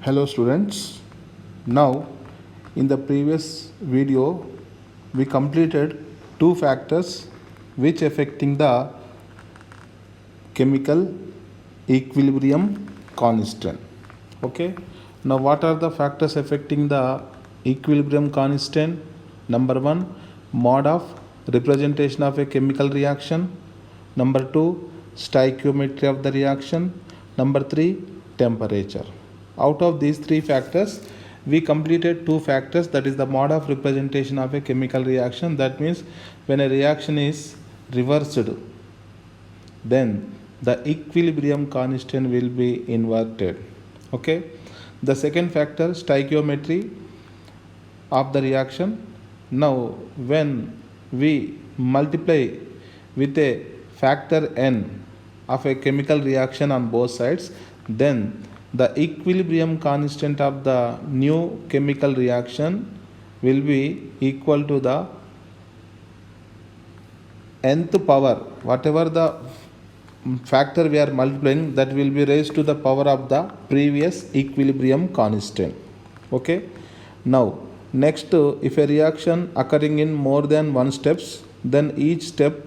Hello students. Now in the previous video we completed two factors which affecting the chemical equilibrium constant. Okay. Now what are the factors affecting the equilibrium constant? Number 1, mode of representation of a chemical reaction. Number 2, stoichiometry of the reaction. Number 3, temperature. Out of these three factors, we completed two factors, that is the mode of representation of a chemical reaction. That means when a reaction is reversed, then the equilibrium constant will be inverted. Okay. The second factor, stoichiometry of the reaction. Now when we multiply with a factor n of a chemical reaction on both sides, then the equilibrium constant of the new chemical reaction will be equal to the nth power, whatever the factor we are multiplying, that will be raised to the power of the previous equilibrium constant. Okay. Now next, if a reaction occurring in more than one steps, then each step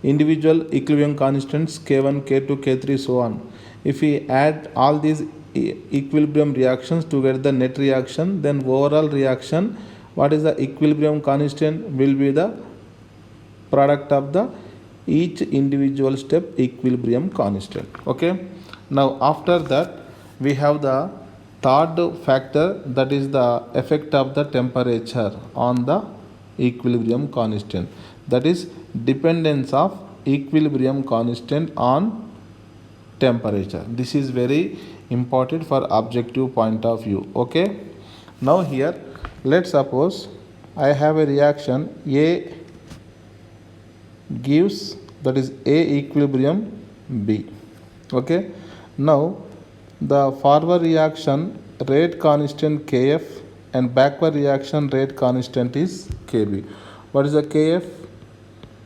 individual equilibrium constants k1, k2, k3, so on. If we add all these equilibrium reactions to get the net reaction, then overall reaction, what is the equilibrium constant, will be the product of the each individual step equilibrium constant. Okay. Now after that we have the third factor, that is the effect of the temperature on the equilibrium constant, that is dependence of equilibrium constant on temperature. This is very important for objective point of view. Okay. Now here let's suppose I have a reaction A gives, that is A equilibrium B. Okay. Now the forward reaction rate constant Kf and backward reaction rate constant is Kb. What is the Kf?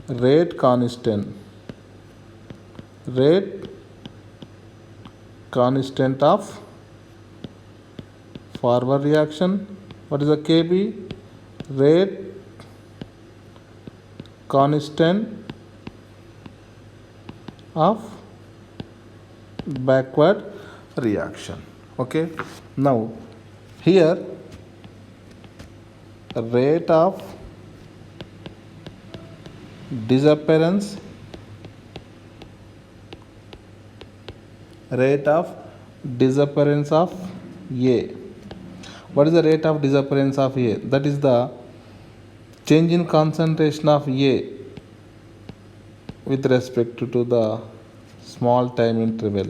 Rate constant. Rate constant of forward reaction. What is the Kb? Rate constant of backward reaction. Okay. Now here rate of disappearance of A. What is the rate of disappearance of A? That is the change in concentration of A with respect to the small time interval.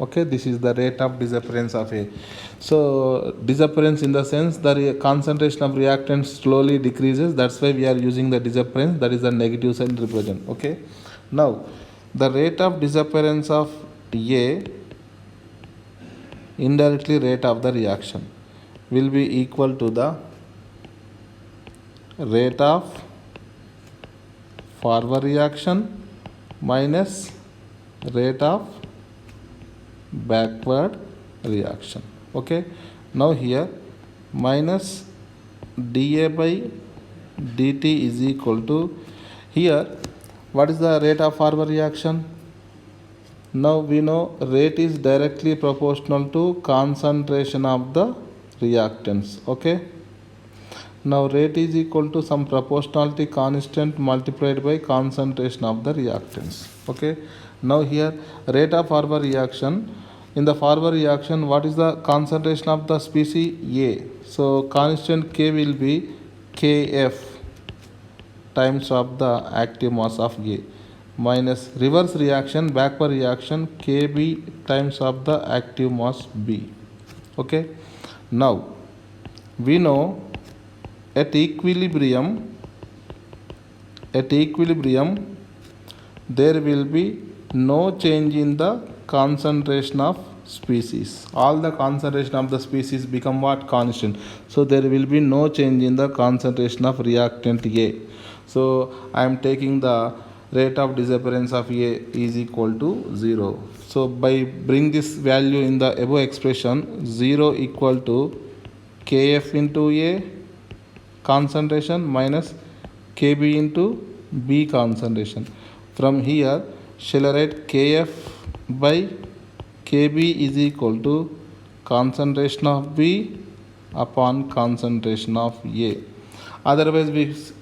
Okay, this is the rate of disappearance of A. So disappearance in the sense the concentration of reactant slowly decreases, that's why we are using the disappearance, that is the negative sign represent. Okay. Now the rate of disappearance of A, indirectly rate of the reaction, will be equal to the rate of forward reaction minus rate of backward reaction. Okay. Now here minus dA by dt is equal to, here what is the rate of forward reaction? Now we know rate is directly proportional to concentration of the reactants. Okay. Now rate is equal to some proportionality constant multiplied by concentration of the reactants. Okay. Now here rate of forward reaction, in the forward reaction what is the concentration of the species A? So constant K will be Kf times of the active mass of A, minus reverse reaction, backward reaction, Kb times of the active mass B. Okay. Now we know at equilibrium there will be no change in the concentration of species. All the concentration of the species become what? Constant. So there will be no change in the concentration of reactant A. So I am taking the rate of disappearance of A is equal to 0. So by bring this value in the above expression, 0 equal to Kf into A concentration minus Kb into B concentration. From here, shall I write Kf by Kb is equal to concentration of B upon concentration of A. Otherwise,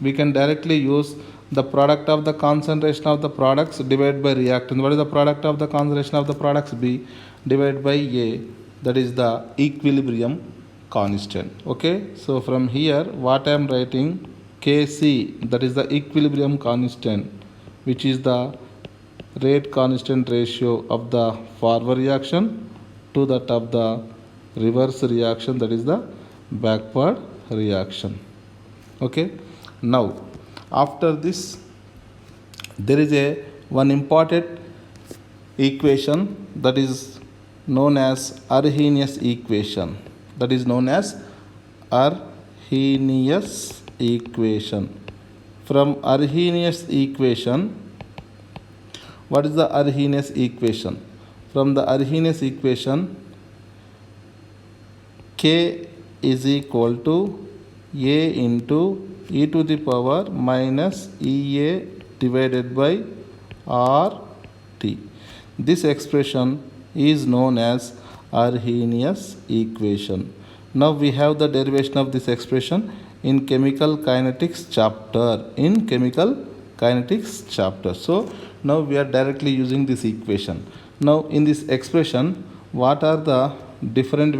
we can directly use the product of the concentration of the products divided by reactant. What is the product of the concentration of the products? B divided by A. That is the equilibrium constant. Okay. So from here, what I am writing, Kc, that is the equilibrium constant, which is the rate constant ratio of the forward reaction to that of the reverse reaction, that is the backward reaction. Okay. Now after this, there is a one important equation that is known as Arrhenius equation. That is known as Arrhenius equation. From Arrhenius equation, what is the Arrhenius equation? From the Arrhenius equation, K is equal to A into e to the power minus Ea divided by RT. This expression is known as Arrhenius equation. Now we have the derivation of this expression in chemical kinetics chapter. So now we are directly using this equation. Now in this expression, what are the different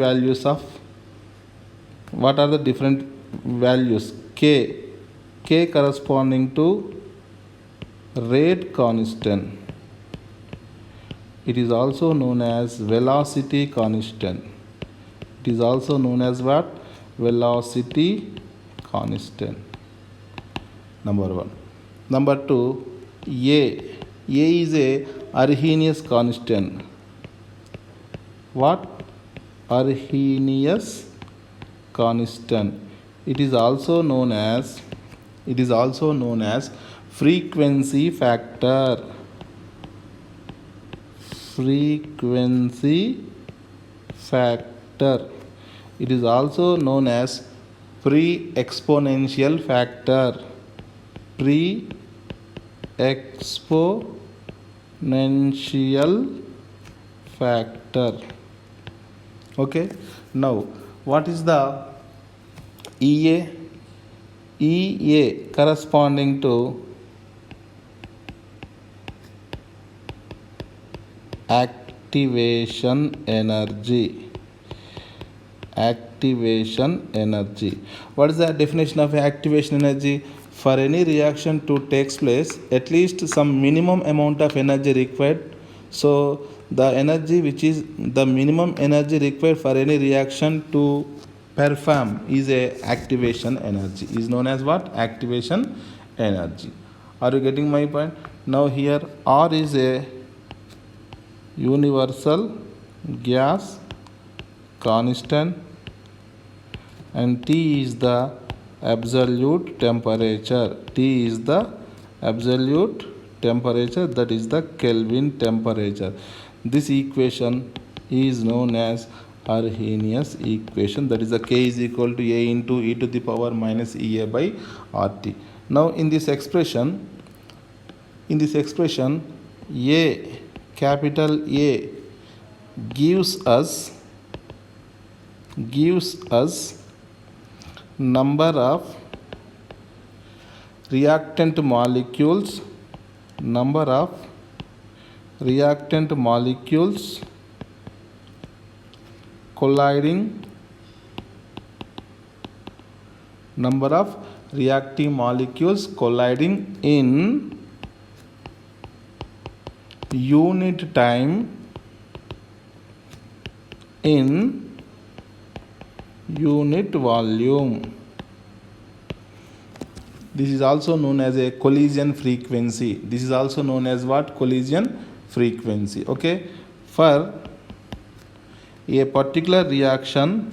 values? K corresponding to rate constant. It is also known as velocity constant. It is also known as what? Velocity constant. Number one. Number two, A. A is a Arrhenius constant. What? Arrhenius constant. It is also known as frequency factor. Frequency factor. It is also known as pre-exponential factor. Pre-exponential factor. Okay. Now, what is the EA? EA corresponding to activation energy. Activation energy. What is the definition of activation energy? For any reaction to take place, at least some minimum amount of energy required. So the energy which is the minimum energy required for any reaction to perform is a activation energy, is known as what? Activation energy. Are you getting my point? Now here R is a universal gas constant and T is the absolute temperature. T is the absolute temperature, that is the Kelvin temperature. This equation is known as Arrhenius equation, that is the K is equal to A into e to the power minus Ea by RT. Now in this expression, A, capital A gives us number of reactant molecules colliding, number of reactive molecules colliding in unit time in unit volume. This is also known as a collision frequency. This is also known as what? Collision frequency. Okay. For a particular reaction,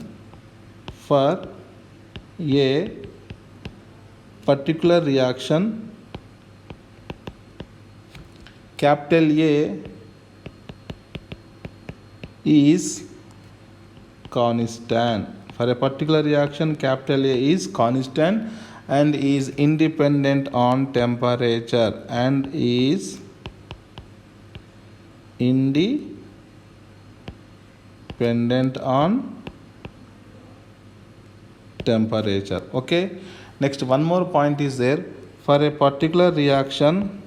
capital A is constant. For a particular reaction, capital A is constant and is independent on temperature and is independent on temperature. Okay, next one more point is there. For a particular reaction,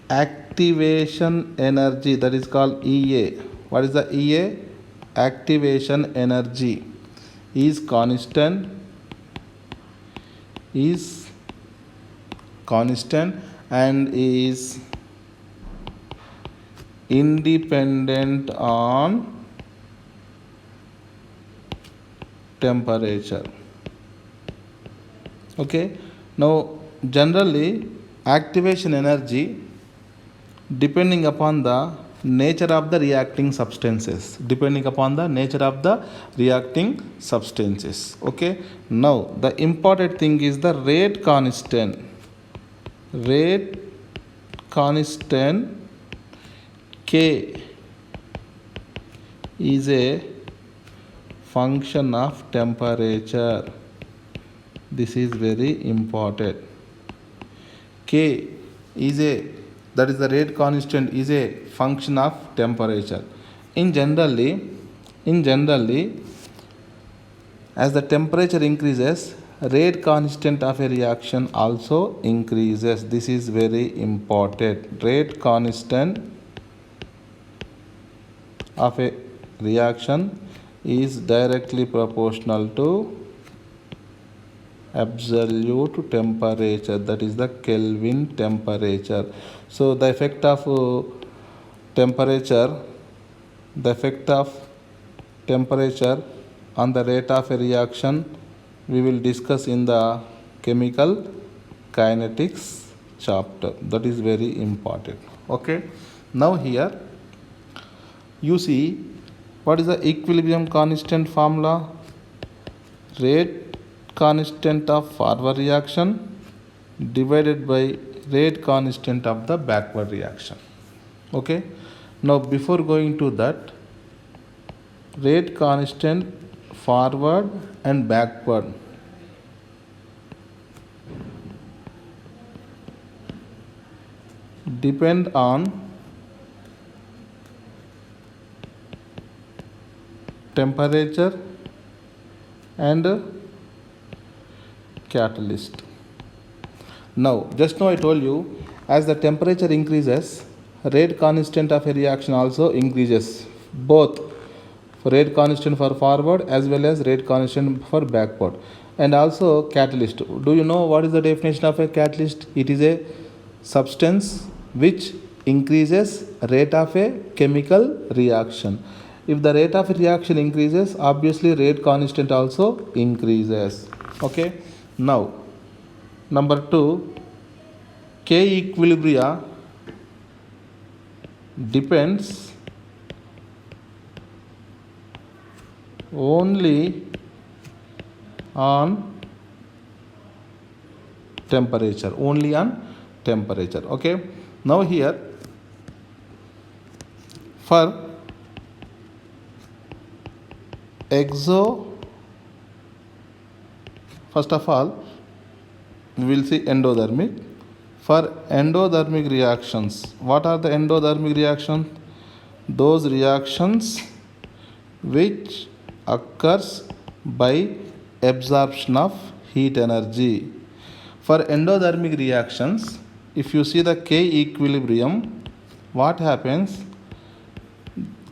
activation energy, that is called EA. What is the EA? Activation energy is constant and is independent on temperature. Okay, now generally activation energy depending upon the nature of the reacting substances. Okay, now the important thing is the rate constant K is a function of temperature. This is very important. K is that is the rate constant is a function of temperature. In generally, as the temperature increases, rate constant of a reaction also increases. This is very important. Rate constant of a reaction is directly proportional to absolute temperature, that is the Kelvin temperature. So the effect of temperature on the rate of a reaction we will discuss in the chemical kinetics chapter. That is very important. Okay, now here you see what is the equilibrium constant formula? Rate constant of forward reaction divided by rate constant of the backward reaction. Okay, now before going to that, rate constant forward and backward depend on temperature and catalyst. Now just now I told you, as the temperature increases, rate constant of a reaction also increases, both rate constant for forward as well as rate constant for backward. And also catalyst. Do you know what is the definition of a catalyst? It is a substance which increases rate of a chemical reaction. If the rate of a reaction increases, obviously rate constant also increases. Okay, now number 2, K equilibria depends only on temperature. Okay, now here for first of all we will see endothermic. For endothermic reactions, what are the endothermic reactions? Those reactions which occurs by absorption of heat energy. For endothermic reactions, if you see the K equilibrium, what happens?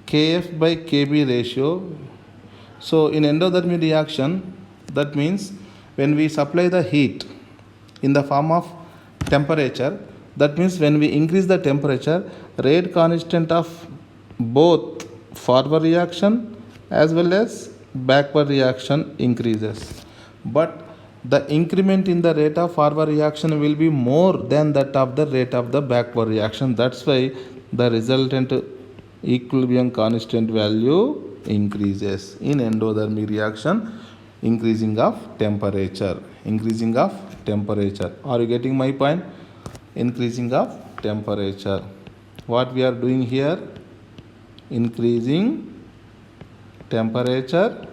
Kf by Kb ratio. So in endothermic reaction, that means when we supply the heat in the form of temperature, that means when we increase the temperature, rate constant of both forward reaction as well as backward reaction increases. But the increment in the rate of forward reaction will be more than that of the rate of the backward reaction. That's why the resultant equilibrium constant value increases in endothermic reaction. increasing of temperature. Increasing of temperature. Are you getting my point? Increasing of temperature. What we are doing here? Increasing temperature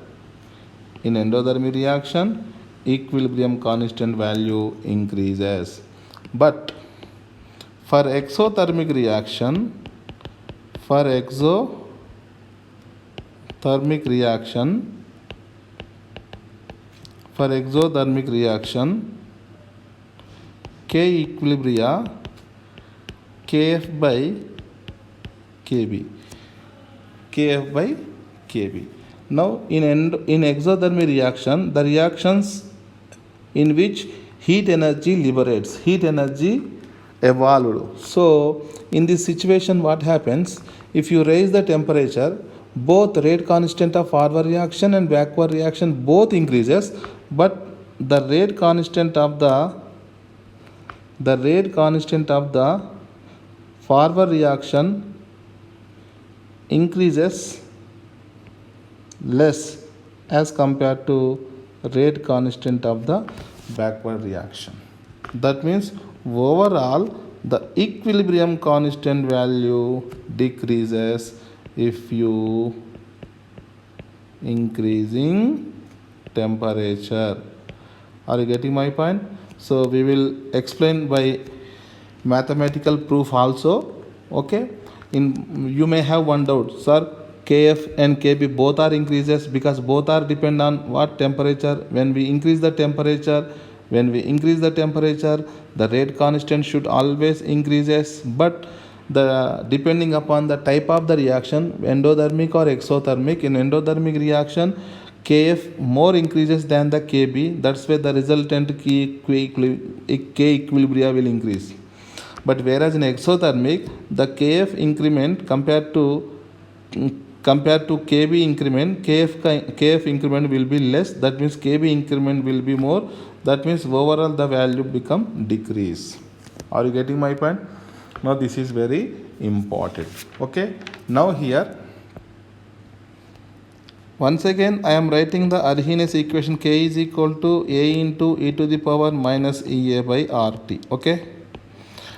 in endothermic reaction, equilibrium constant value increases. But for exothermic reaction, K equilibria Kf by Kb. Now in exothermic reaction, the reactions in which heat energy liberates, heat energy evolved. So in this situation, what happens? If you raise the temperature, both rate constant of forward reaction and backward reaction both increases, but the rate constant of the forward reaction increases less as compared to rate constant of the backward reaction. That means overall the equilibrium constant value decreases if you increasing temperature. Are you getting my point? So we will explain by mathematical proof also. Okay, you may have one doubt, sir, Kf and Kb both are increases because both are depend on what temperature. When we increase the temperature, the rate constant should always increases, but the depending upon the type of the reaction, endothermic or exothermic. In endothermic reaction, Kf more increases than the Kb. That's why the resultant K equilibria will increase. But whereas in exothermic, the Kf increment compared to Kb increment, Kf increment will be less. That means Kb increment will be more. That means overall the value become decrease. Are you getting my point? Now this is very important. Okay. Now here, once again I am writing the Arrhenius equation. K is equal to A into e to the power minus Ea by RT. Okay.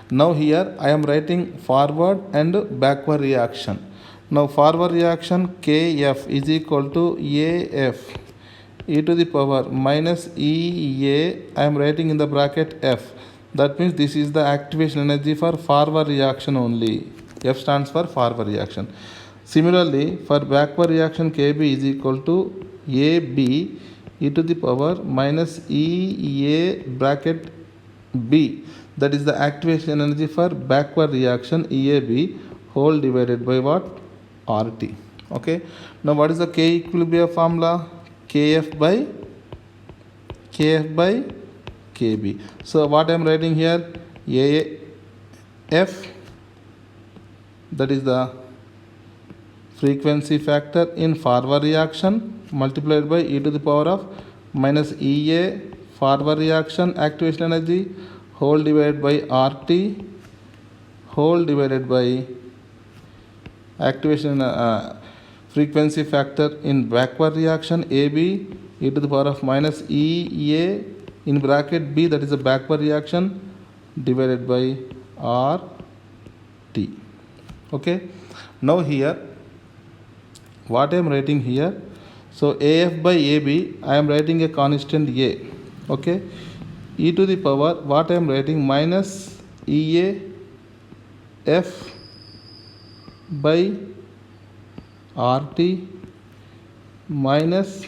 Now here I am writing forward and backward reaction. Now forward reaction Kf is equal to AF e to the power minus Ea. I am writing in the bracket F. That means this is the activation energy for forward reaction only. F stands for forward reaction. Similarly, for backward reaction, Kb is equal to AB e to the power minus Ea bracket B. That is the activation energy for backward reaction EAB whole divided by what? RT. Okay. Now what is the K equilibrium formula? Kf by Kb. So what I am writing here? AF, that is the frequency factor in forward reaction, multiplied by e to the power of minus Ea forward reaction activation energy whole divided by RT whole divided by activation frequency factor in backward reaction AB e to the power of minus Ea in bracket B, that is a backward reaction, divided by RT. Okay. Now here what I am writing here, so AF by AB I am writing a constant A. Okay. E to the power, what I am writing, minus Ea F by RT minus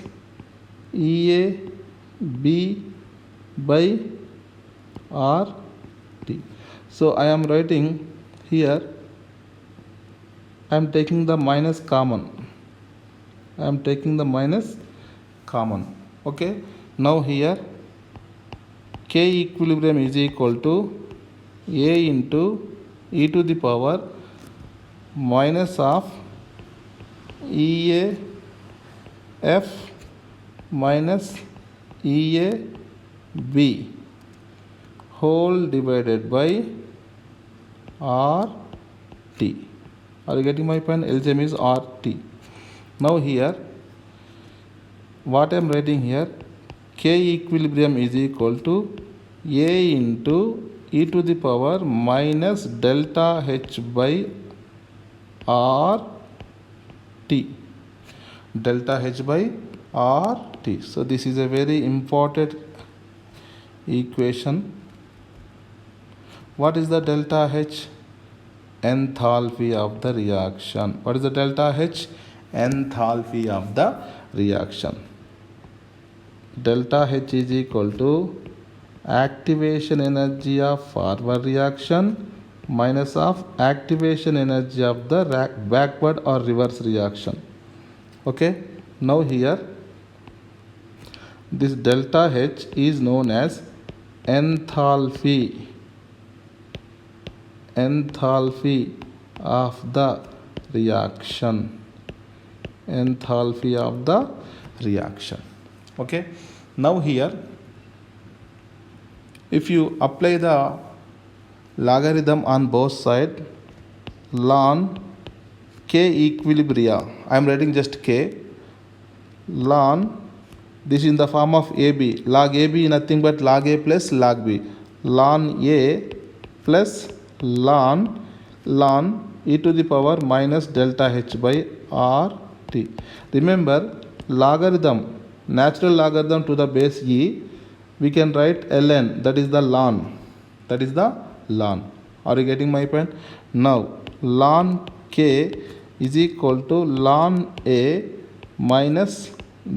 Ea B by RT. So I am writing here, I am taking the minus common. Okay. Now here K equilibrium is equal to A into e to the power minus of Ea F minus Ea B whole divided by RT. Are you getting my point? LCM is RT. Now here what I am writing here, K equilibrium is equal to A into e to the power minus delta H by R T. Delta H by R T. So this is a very important equation. What is the delta H? Enthalpy of the reaction. What is the delta H? Enthalpy of the reaction. Delta H is equal to activation energy of forward reaction minus of activation energy of the backward or reverse reaction. Okay, now here this delta H is known as enthalpy of the reaction. Enthalpy of the reaction. Okay, now here if you apply the logarithm on both sides, ln K equilibria, I am writing just K, ln, this is in the form of AB, log AB is nothing but log A plus log B, ln A plus ln e to the power minus delta H by R T. Remember, logarithm, natural logarithm to the base E, we can write ln, that is the ln. That is the ln. Are you getting my point? Now, ln K is equal to ln A minus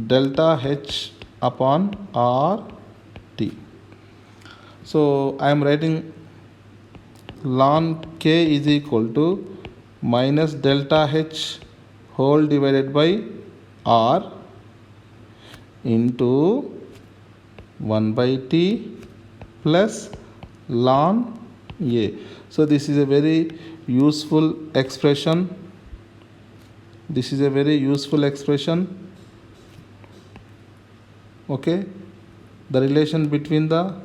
delta H upon R T. So, I am writing ln K is equal to minus delta H whole divided by R into 1 by T plus ln A. So this is a very useful expression. This is a very useful expression. Okay, the relation between the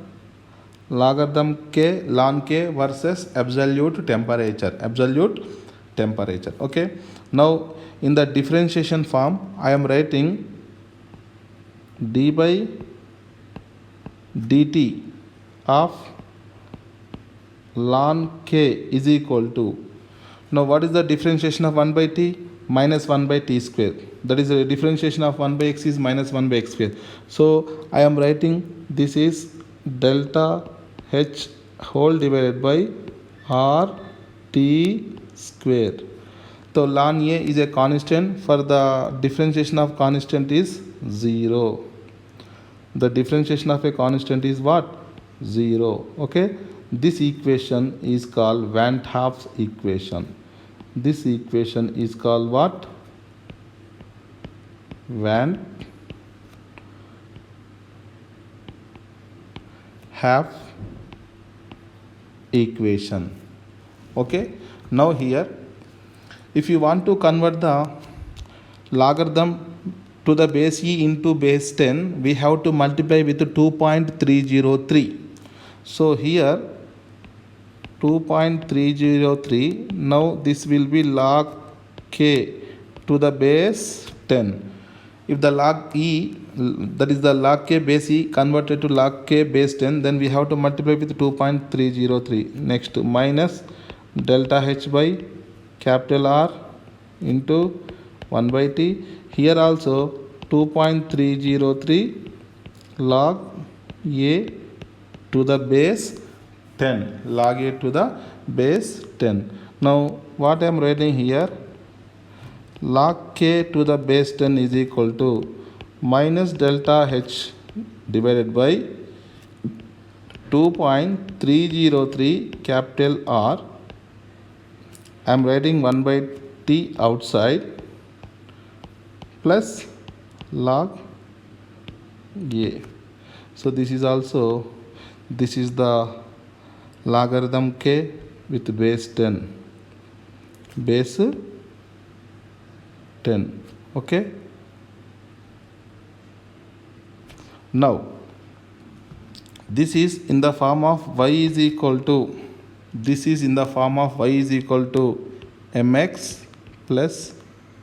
logarithm K, ln K versus absolute temperature. Absolute temperature. Okay, now in the differentiation form, I am writing d by dt of ln K is equal to, now what is the differentiation of 1 by T? Minus 1 by T square. That is the differentiation of 1 by X is minus 1 by X square. So I am writing this is delta H whole divided by R T square. So ln A is a constant. For the differentiation of constant is 0. The differentiation of a constant is what? 0. Okay, this equation is called Van 't Hoff's equation. This equation is called what? Van 't Hoff equation. Okay, now here if you want to convert the logarithm to the base E into base 10, we have to multiply with 2.303. So here 2.303, now this will be log K to the base 10. If the log E, that is the log K base E converted to log K base 10, then we have to multiply with 2.303. Next, minus delta H by capital R into 1 by T. Here also 2.303 log A to the base 10. Log A to the base 10. Now what I am writing here, log K to the base 10 is equal to minus delta H divided by 2.303 capital R. I am writing 1 by T outside plus log A. So this is also, this is the logarithm K with base 10. Base 10. Okay. Now this is in the form of y is equal to, this is in the form of y is equal to mx plus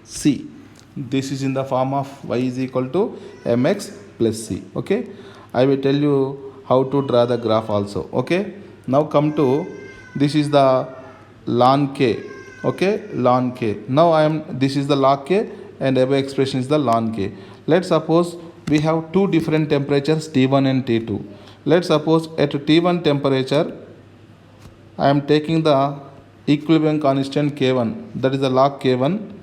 c. This is in the form of y is equal to mx plus c. Okay, I will tell you how to draw the graph also. Okay, now come to this is the ln k. Okay, ln k. Now this is the log k and above expression is the ln k. Let's suppose we have two different temperatures T1 and T2. Let's suppose at T1 temperature I am taking the equilibrium constant K1, that is the log K1.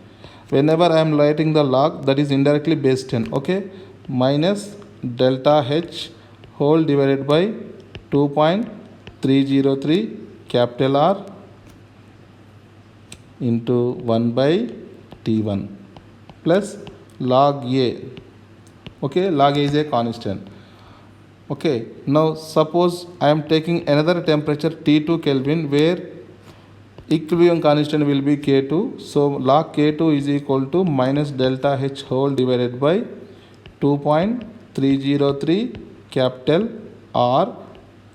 Whenever I am writing the log, that is indirectly base 10. Okay, minus delta H whole divided by 2.303 capital R into 1 by T1 plus log A. Okay, log A is a constant. Okay, now suppose I am taking another temperature T2 Kelvin where equilibrium constant will be K2. So log K2 is equal to minus delta H whole divided by 2.303 capital R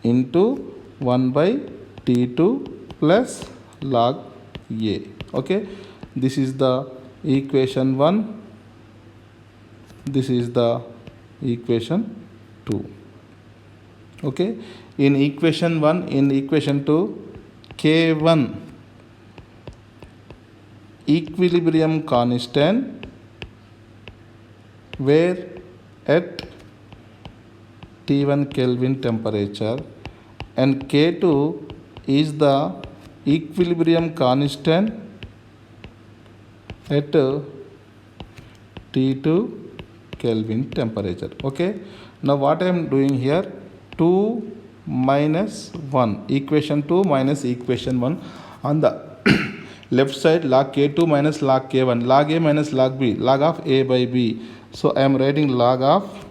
into 1 by T2 plus log A. Okay, this is the equation 1. This is the equation 2. Okay, in equation 1, in equation 2, K1 equilibrium constant where at T1 Kelvin temperature, and K2 is the equilibrium constant at T2 Kelvin temperature. Okay, now what I am doing here, 2 minus 1, equation 2 minus equation 1 on the left side, log K2 minus log K1, log A minus log B, log of A by B. So I am writing log of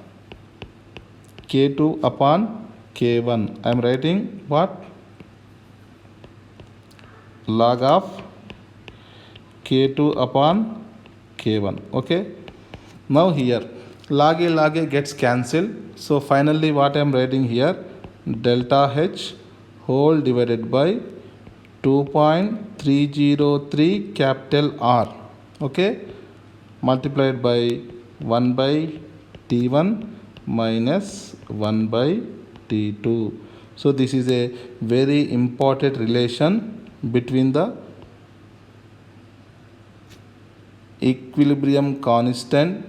K2 upon K1. I am writing what? Log of K2 upon K1. Okay, now here log A gets cancelled. So finally what I am writing here, delta H whole divided by 2.303 capital R. Okay, multiplied by 1 by T1 minus 1 by T2. So this is a very important relation between the equilibrium constant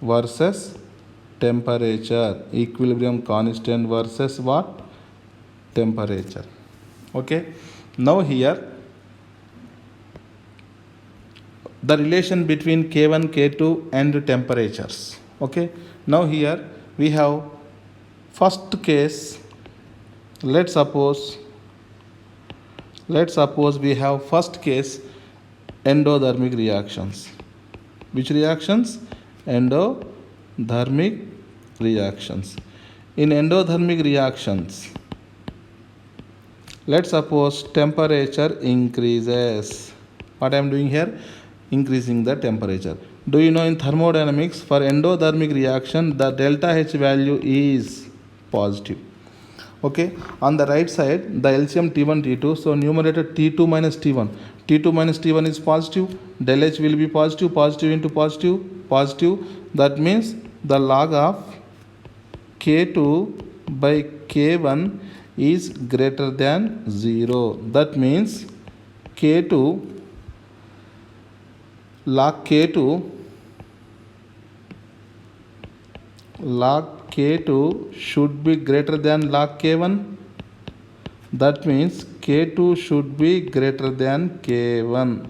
versus temperature. Equilibrium constant versus what? Temperature. Okay, now here the relation between K1, K2 and temperatures. Okay, now here we have first case. Let's suppose we have first case endothermic reactions. Which reactions? Endothermic reactions. In endothermic reactions, let's suppose temperature increases. What I am doing here? Increasing the temperature. Do you know in thermodynamics, for endothermic reaction, the delta H value is positive. Okay, on the right side, the LCM T1, T2. So numerator T2 minus T1. T2 minus T1 is positive. Del H will be positive. Positive into positive. Positive. That means the log of K2 by K1 is greater than 0. That means K2, log K2 should be greater than log K1. That means K2 should be greater than K1.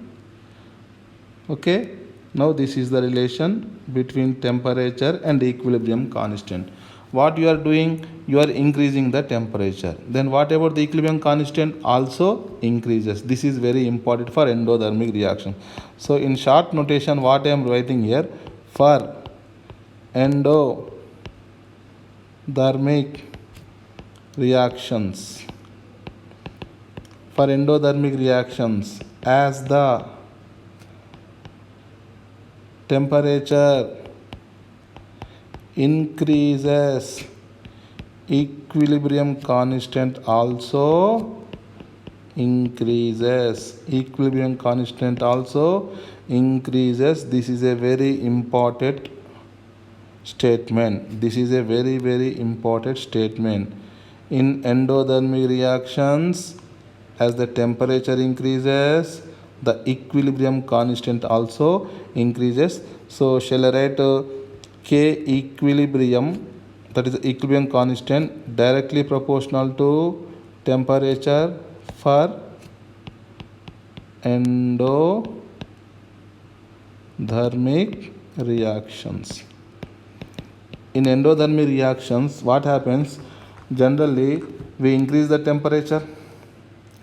Okay, now this is the relation between temperature and equilibrium constant. What you are doing? You are increasing the temperature. Then what about the equilibrium constant? Also increases. This is very important for endothermic reaction. So in short notation, what I am writing here, for endothermic reactions, as the temperature increases, equilibrium constant also increases. Equilibrium constant also increases. This is a very important statement. This is a very important statement. In endothermic reactions, as the temperature increases, the equilibrium constant also increases. So shall I write K equilibrium, that is the equilibrium constant, directly proportional to temperature for endothermic reactions. In endothermic reactions, what happens? Generally, we increase the temperature.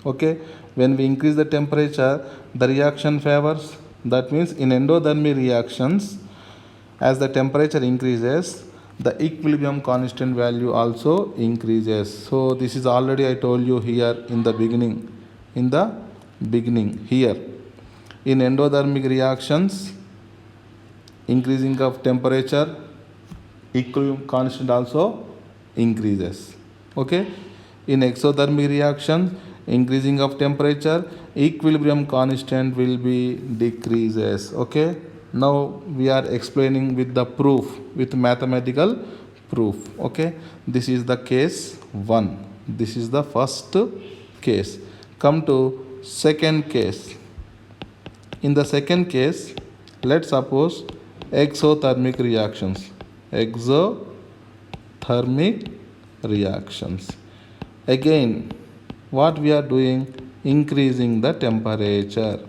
Okay, when we increase the temperature, the reaction favors. That means in endothermic reactions, as the temperature increases, the equilibrium constant value also increases. So this is already I told you here in the beginning. Here, in endothermic reactions, increasing of temperature, equilibrium constant also increases. Okay, in exothermic reaction, increasing of temperature, equilibrium constant will be decreases. Okay, now we are explaining with the proof, with mathematical proof. Okay, this is the case 1. This is the first case. Come to second case. In the second case, let's suppose exothermic reactions. Exothermic reactions. Again, what we are doing? Increasing the temperature.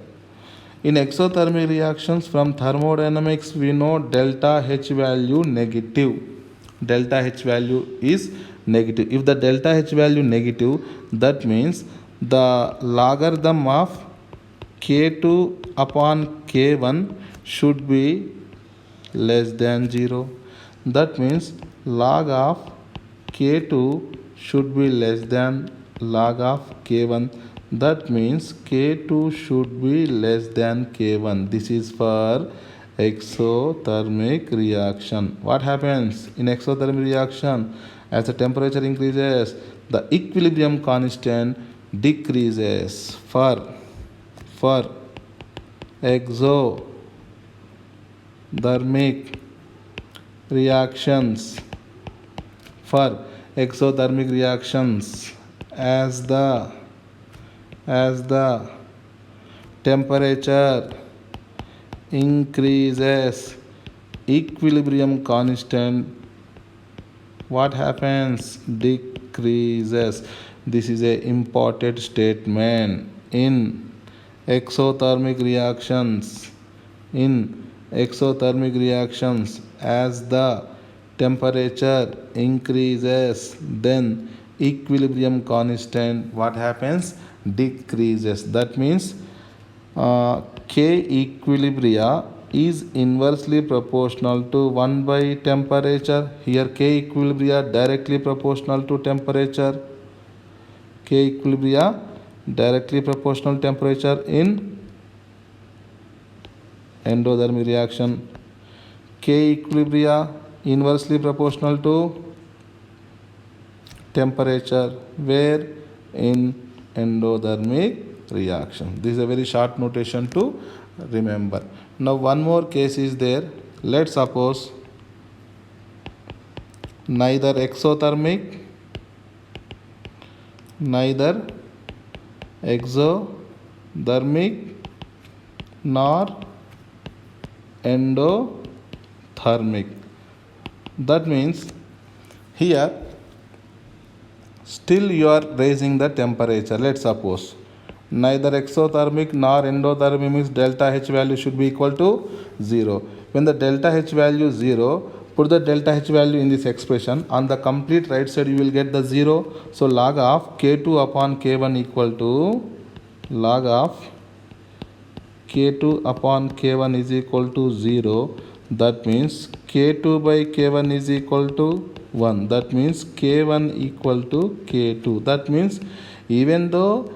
In exothermic reactions, from thermodynamics, we know delta H value negative. Delta H value is negative. If the delta H value negative, that means the logarithm of K2 upon K1 should be less than 0. That means log of K2 should be less than log of K1. That means K2 should be less than K1. This is for exothermic reaction. What happens in exothermic reaction? As the temperature increases, the equilibrium constant decreases. For exothermic reactions, as the temperature increases, equilibrium constant, what happens? Decreases. This is a important statement. In exothermic reactions, as the temperature increases, then equilibrium constant, what happens? Decreases. That means K equilibria is inversely proportional to 1 by temperature. Here K equilibria directly proportional to temperature. K equilibria directly proportional temperature in endothermic reaction. K equilibria inversely proportional to temperature, where? In endothermic reaction. This is a very short notation to remember. Now one more case is there. Let's suppose neither exothermic nor endothermic. That means here still you are raising the temperature. Let's suppose neither exothermic nor endothermic means delta H value should be equal to 0. When the delta H value is 0, put the delta H value in this expression. On the complete right side you will get the 0. So log of K2 upon K1 equal to log of K2 upon K1 is equal to 0. That means K2 by K1 is equal to 1. That means K1 equal to K2. That means even though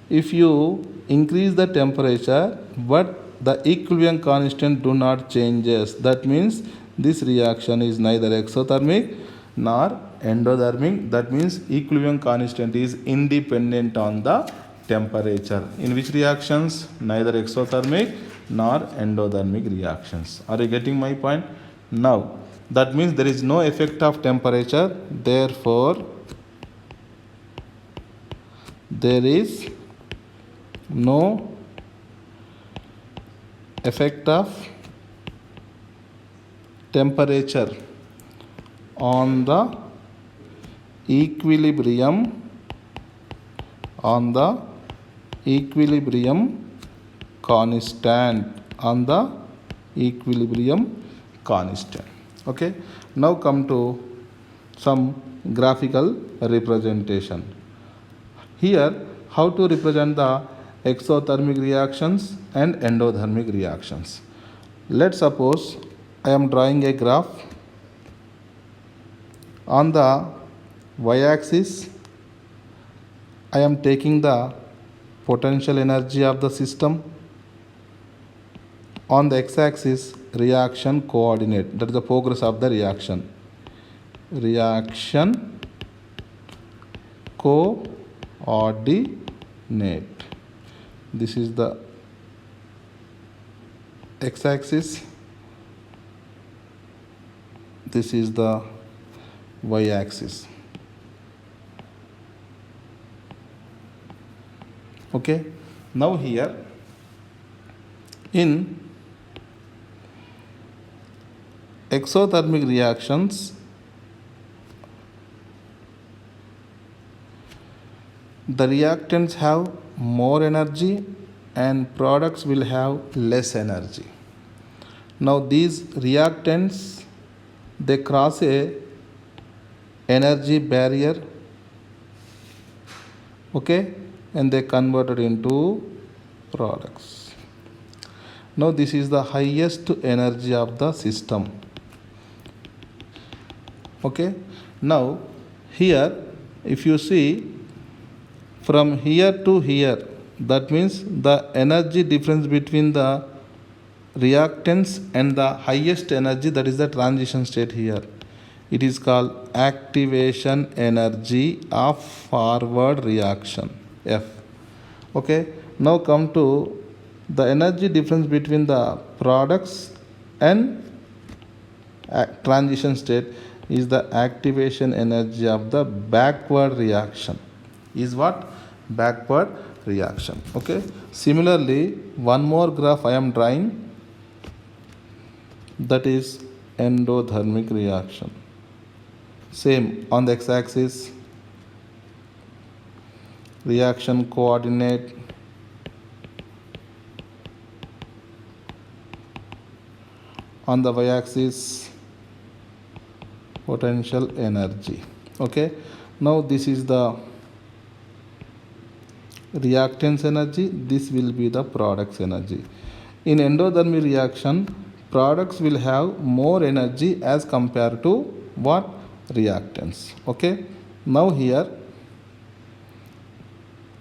if you increase the temperature, but the equilibrium constant do not changes. That means this reaction is neither exothermic nor endothermic. That means equilibrium constant is independent on the temperature. In which reactions? Neither exothermic nor endothermic reactions. Are you getting my point? Now, that means there is no effect of temperature, therefore there is no effect of temperature on the equilibrium constant. Okay, now come to some graphical representation. Here, how to represent the exothermic reactions and endothermic reactions. Let's suppose I am drawing a graph. On the y-axis, I am taking the potential energy of the system. On the x-axis, reaction coordinate, that is the progress of the reaction. Reaction coordinate. This is the x-axis. This is the y-axis. Okay, now here in exothermic reactions, the reactants have more energy and products will have less energy. Now these reactants, they cross a energy barrier, okay, and they converted into products. Now this is the highest energy of the system. Okay, now here if you see from here to here, that means the energy difference between the reactants and the highest energy, that is the transition state here. It is called activation energy of forward reaction, F. Okay, now come to the energy difference between the products and transition state is the activation energy of the backward reaction. Is what? Backward reaction. Okay, similarly one more graph I am drawing, that is endothermic reaction. Same, on the x-axis, reaction coordinate, on the y-axis, potential energy. Okay, now this is the reactants energy, this will be the products energy. In endothermic reaction, products will have more energy as compared to what? Reactants. Okay, now here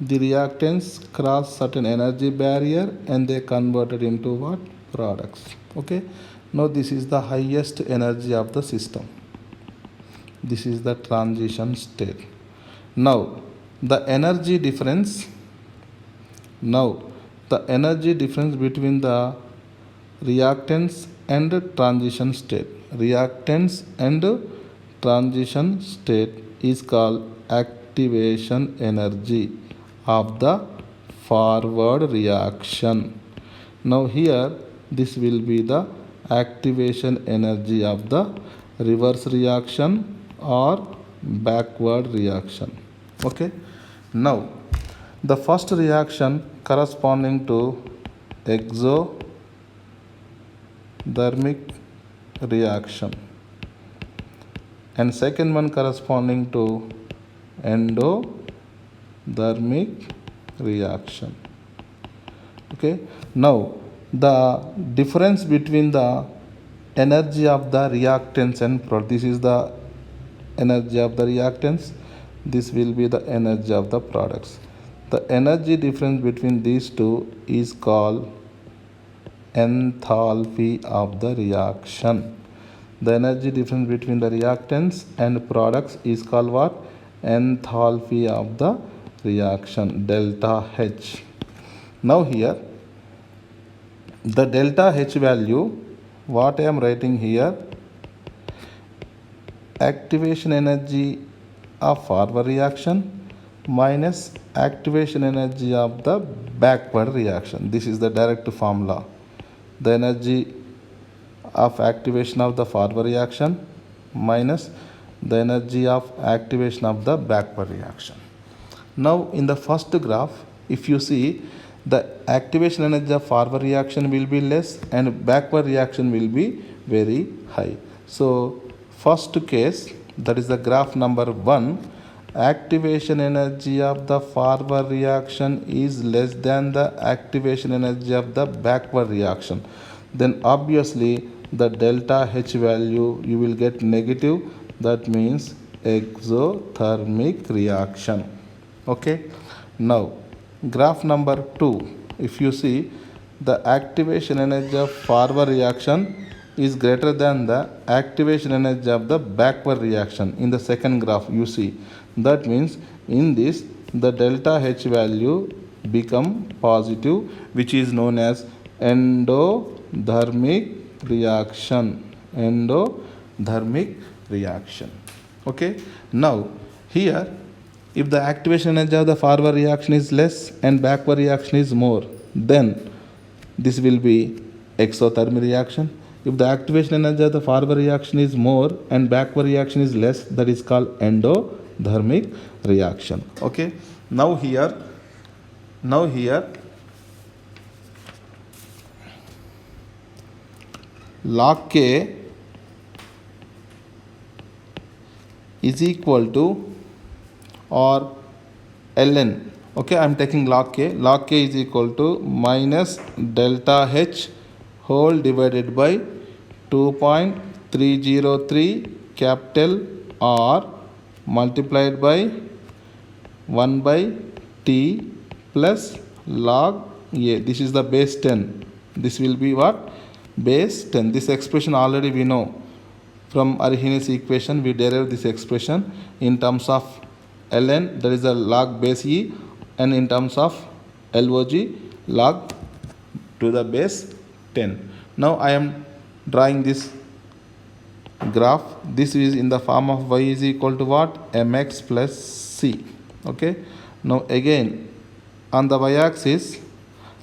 the reactants cross certain energy barrier and they converted into what? Products. Okay, now this is the highest energy of the system. This is the transition state. Now the energy difference between the reactants and transition state. Reactants and transition state is called activation energy of the forward reaction. Now here this will be the activation energy of the reverse reaction or backward reaction. Okay, now the first reaction corresponding to exothermic reaction and second one corresponding to endothermic reaction. Okay, now the difference between the energy of the reactants and this is the energy of the reactants, this will be the energy of the products. The energy difference between these two is called enthalpy of the reaction. The energy difference between the reactants and products is called what? Enthalpy of the reaction, delta H. Now here the delta H value, what I am writing here, activation energy of forward reaction minus activation energy of the backward reaction. This is the direct formula. The energy of activation of the forward reaction minus the energy of activation of the backward reaction. Now in the first graph, if you see, the activation energy of forward reaction will be less and backward reaction will be very high. So first case, that is the graph number 1, activation energy of the forward reaction is less than the activation energy of the backward reaction. Then obviously the delta H value you will get negative, that means exothermic reaction. Okay, now graph number 2, if you see, the activation energy of forward reaction is greater than the activation energy of the backward reaction. In the second graph you see, that means in this the delta H value become positive, which is known as endothermic reaction. Endothermic reaction. Okay, now here, if the activation energy of the forward reaction is less and backward reaction is more, then this will be exothermic reaction. If the activation energy of the forward reaction is more and backward reaction is less, that is called endothermic reaction. Okay, now here log K is equal to or ln. Okay, I am taking log K. Log K is equal to minus delta H whole divided by 2.303 capital R multiplied by 1 by T plus log A. This is the base 10. This will be what? Base 10. This expression already we know. From Arrhenius equation we derive this expression in terms of ln, that is the log base E, and in terms of log log to the base 10. Now I am drawing this graph. This is in the form of y is equal to what? Mx plus c. Okay, now again on the y-axis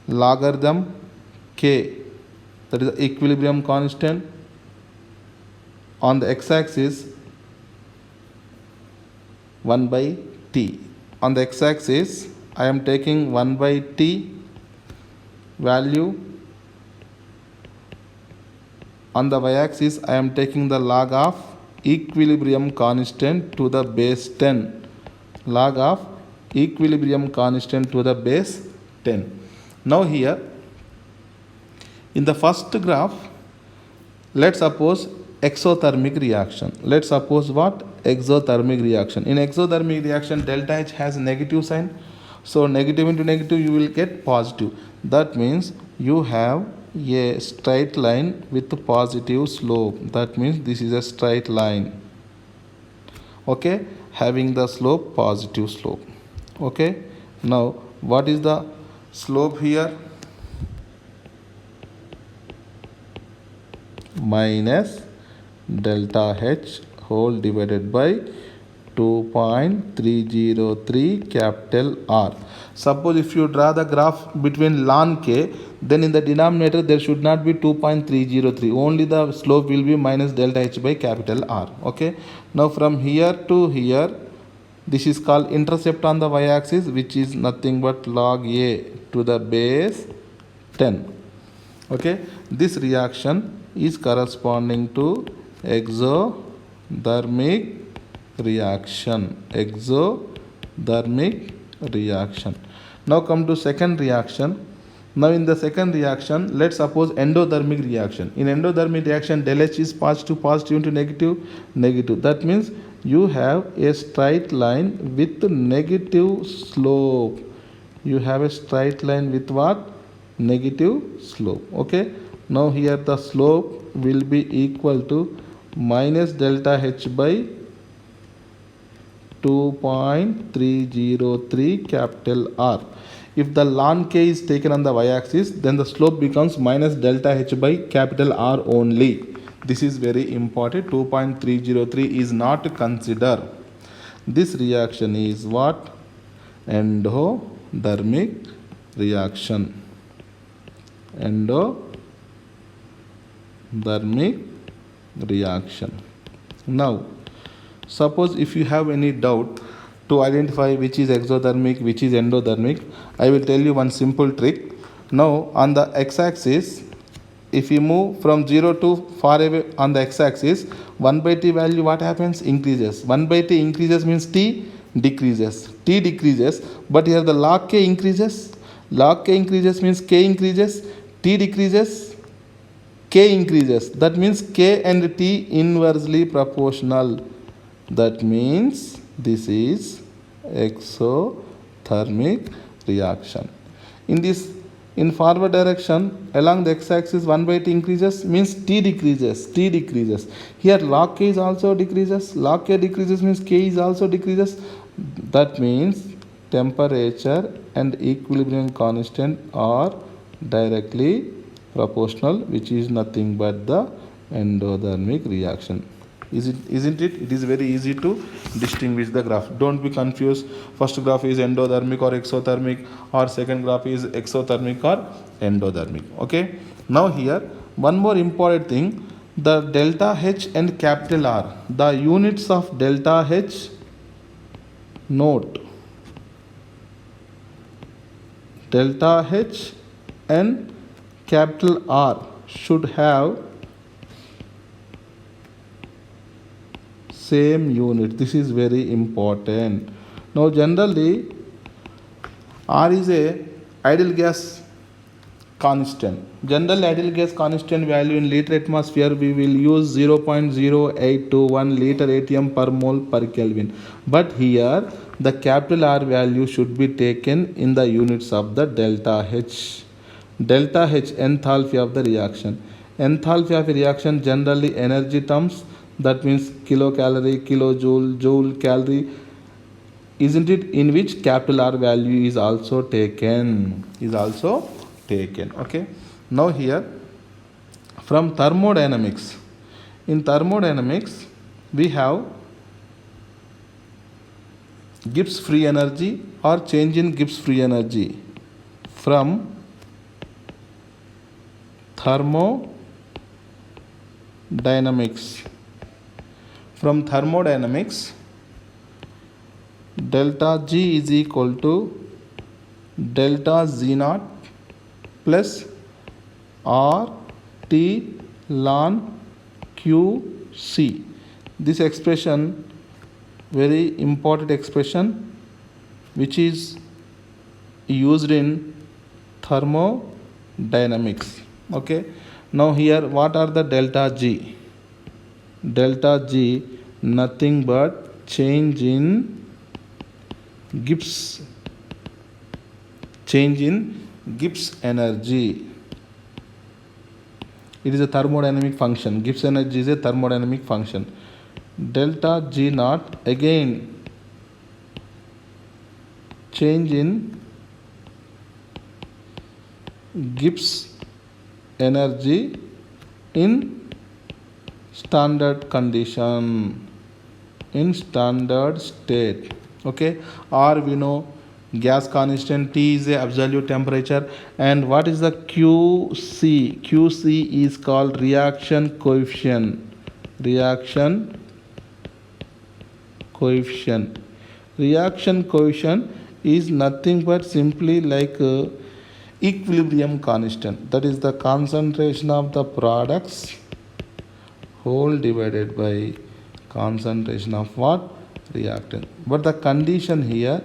logarithm k, that is the equilibrium constant. On the x-axis 1 by t. On the x-axis I am taking 1 by t value. On the y-axis I am taking the log of equilibrium constant to the base 10. Log of equilibrium constant to the base 10. Now here in the first graph, let's suppose exothermic reaction. Let's suppose what? Exothermic reaction. In exothermic reaction, delta H has negative sign. So negative into negative you will get positive. That means you have a straight line with positive slope. That means this is a straight line. Okay, having the slope positive slope. Okay, now what is the slope here? Minus delta H whole divided by 2.303 capital R. Suppose if you draw the graph between ln K, then in the denominator there should not be 2.303. Only the slope will be minus delta H by capital R. Okay. Now from here to here, this is called intercept on the y-axis, which is nothing but log A to the base 10. Okay. This reaction is corresponding to exothermic reaction. Exothermic reaction. Now come to second reaction. Now in the second reaction, let's suppose endothermic reaction. In endothermic reaction, del H is positive, positive into negative, negative. That means you have a straight line with negative slope. You have a straight line with what? Negative slope. Okay. Now here the slope will be equal to minus delta H by 2.303 capital R. If the ln k is taken on the y-axis, then the slope becomes minus delta h by capital R only. This is very important. 2.303 is not considered. This reaction is what? Endothermic reaction. Endothermic reaction. Now, suppose if you have any doubt to identify which is exothermic, which is endothermic, I will tell you one simple trick. Now, on the x-axis, if you move from 0 to far away on the x-axis, 1 by t value what happens? Increases. 1 by t increases means t decreases. T decreases, but here the log k increases. Log k increases means k increases. T decreases, k increases. That means k and t inversely proportional. That means this is exothermic reaction. In forward direction, along the x-axis 1 by t increases means t decreases. Here log k is also decreases. Log k decreases means k is also decreases. That means temperature and equilibrium constant are directly proportional, which is nothing but the endothermic reaction. Isn't it? It is very easy to distinguish the graph. Don't be confused. First graph is endothermic or exothermic, or second graph is exothermic or endothermic. Okay. Now here one more important thing: the delta H and capital R. The units of delta H. Note. Delta H and capital R should have same unit. This is very important. Now generally R is a ideal gas constant. General ideal gas constant value in liter atmosphere we will use 0.0821 liter atm per mole per Kelvin. But here the capital R value should be taken in the units of the delta H. Delta H, enthalpy of the reaction. Enthalpy of a reaction generally energy terms, that means kilocalorie, kilojoule, joule, calorie, isn't it, in which capital R value is also taken. Okay. Now here from thermodynamics. In thermodynamics we have Gibbs free energy or change in Gibbs free energy. From thermodynamics, delta G is equal to delta Z naught plus R T ln QC. This expression, very important expression, which is used in thermodynamics. Okay. Now here what are the delta G? Delta G nothing but change in Gibbs energy. It is a thermodynamic function. Gibbs energy is a thermodynamic function. Delta G naught again change in Gibbs energy in standard condition, in standard state. Okay. Or we know gas constant, T is a absolute temperature, and what is the QC? QC is called reaction coefficient. Reaction coefficient is nothing but simply like equilibrium constant, that is the concentration of the products whole divided by concentration of what? Reactant. But the condition here,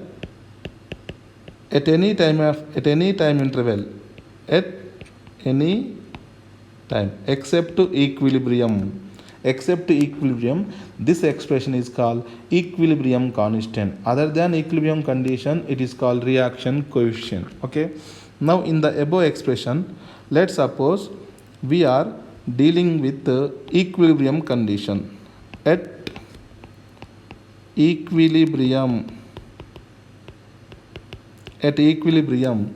at any time interval, at any time except to equilibrium, this expression is called equilibrium constant. Other than equilibrium condition, it is called reaction coefficient. Okay. Now in the above expression, let's suppose we are dealing with the equilibrium condition. At equilibrium at equilibrium.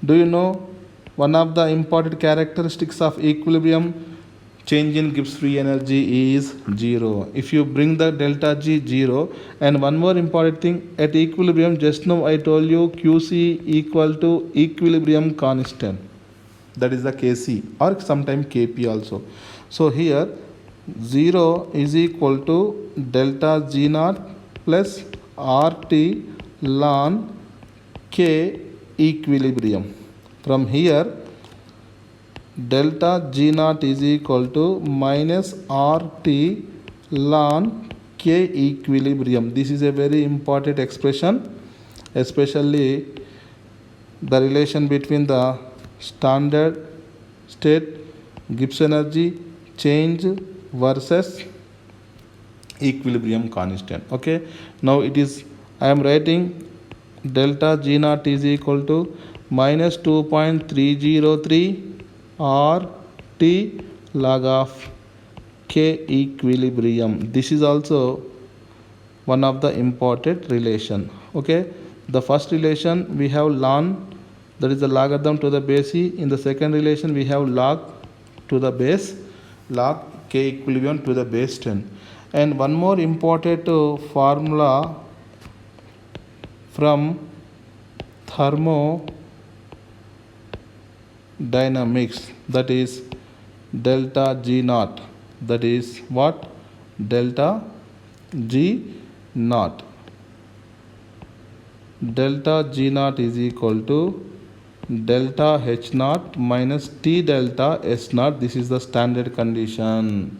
Do you know one of the important characteristics of equilibrium? Change in Gibbs free energy is zero. If you bring the delta G zero, and one more important thing, at equilibrium, just now I told you QC equal to equilibrium constant, that is the Kc, or sometimes Kp also. So here 0 is equal to delta G naught plus RT ln K equilibrium. From here delta G naught is equal to minus RT ln K equilibrium. This is a very important expression, especially the relation between the standard state Gibbs energy change versus equilibrium constant. Okay, now it is, I am writing delta G naught is equal to minus 2.303 RT log of K equilibrium. This is also one of the important relation. Okay, the first relation we have ln, that is the logarithm to the base e. In the second relation we have log to the base, log K equilibrium to the base 10. And one more important formula from thermodynamics, that is delta G naught, that is what? Delta G naught. Delta G naught is equal to delta H naught minus T delta S naught. This is the standard condition.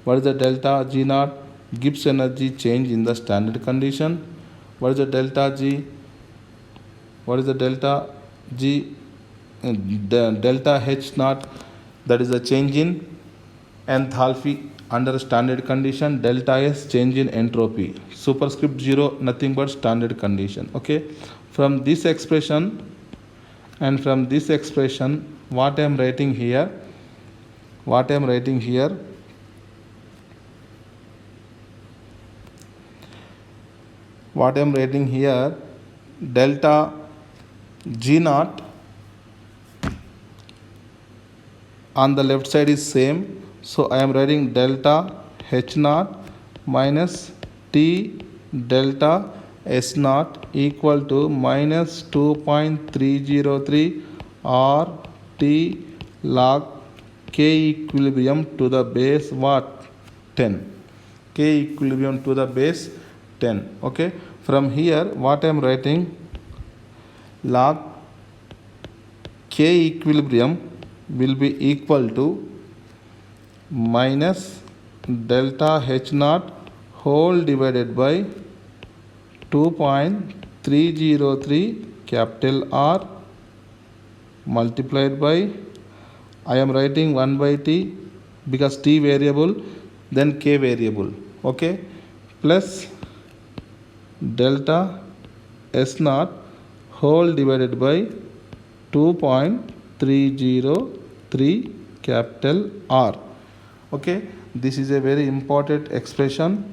What is the delta G naught? Gibbs energy change in the standard condition. What is the delta G? What is the delta G? Delta H naught, that is the change in enthalpy under standard condition. Delta S, change in entropy. Superscript 0, nothing but standard condition. Okay, from this expression and from this expression, what I am writing here, delta G naught on the left side is same, so I am writing delta H naught minus T delta S naught equal to minus 2.303 RT log K equilibrium to the base what? 10. K equilibrium to the base 10. Okay, from here what I am writing, log K equilibrium will be equal to minus delta H naught whole divided by 2.303 capital R multiplied by, I am writing 1 by T because T variable, then K variable. Okay, plus delta S naught whole divided by 2.303 capital R. Okay, this is a very important expression.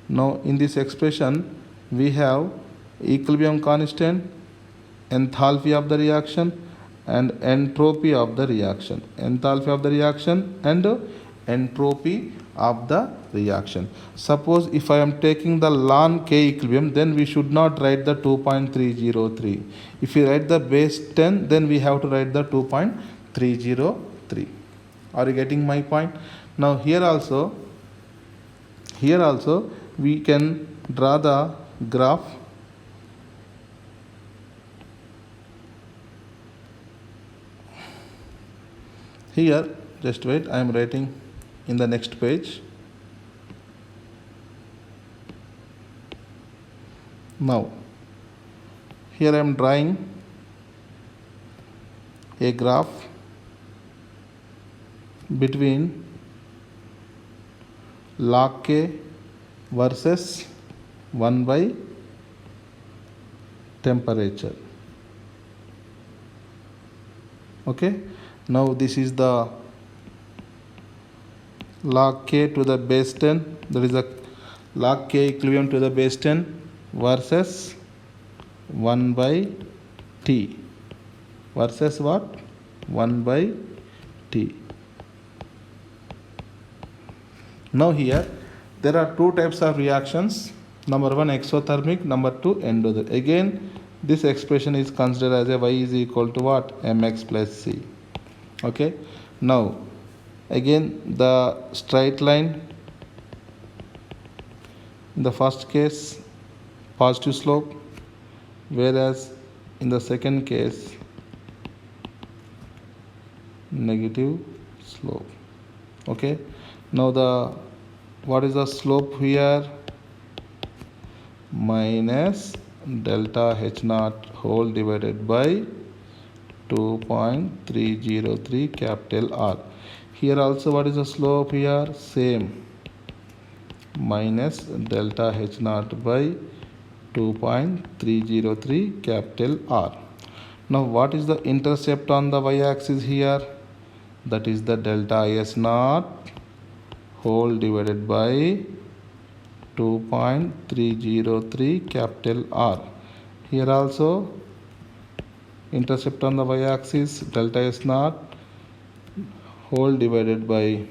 Now in this expression we have equilibrium constant, enthalpy of the reaction, and entropy of the reaction. Enthalpy of the reaction and entropy of the reaction. Suppose if I am taking the ln K equilibrium, then we should not write the 2.303. If we write the base 10, then we have to write the 2.303. Are you getting my point? Now here also we can draw the graph. Here, just wait, I am writing in the next page. Now here I am drawing a graph between log K versus 1 by temperature. Okay, now this is the log K to the base 10, that is the log K equilibrium to the base 10. versus 1 by t versus what? 1 by t. Now here there are two types of reactions. Number one exothermic, number two endothermic. Again this expression is considered as a y is equal to what? Mx plus c. Okay. Now again the straight line, in the first case positive slope, whereas in the second case negative slope. Okay. Now the what is the slope here? Minus delta H naught whole divided by 2.303 capital R. Here also what is the slope here? Same, minus delta H naught by 2.303 capital R. Now what is the intercept on the y-axis here? That is the delta S naught whole divided by 2.303 capital R. Here also intercept on the y-axis delta S naught whole divided by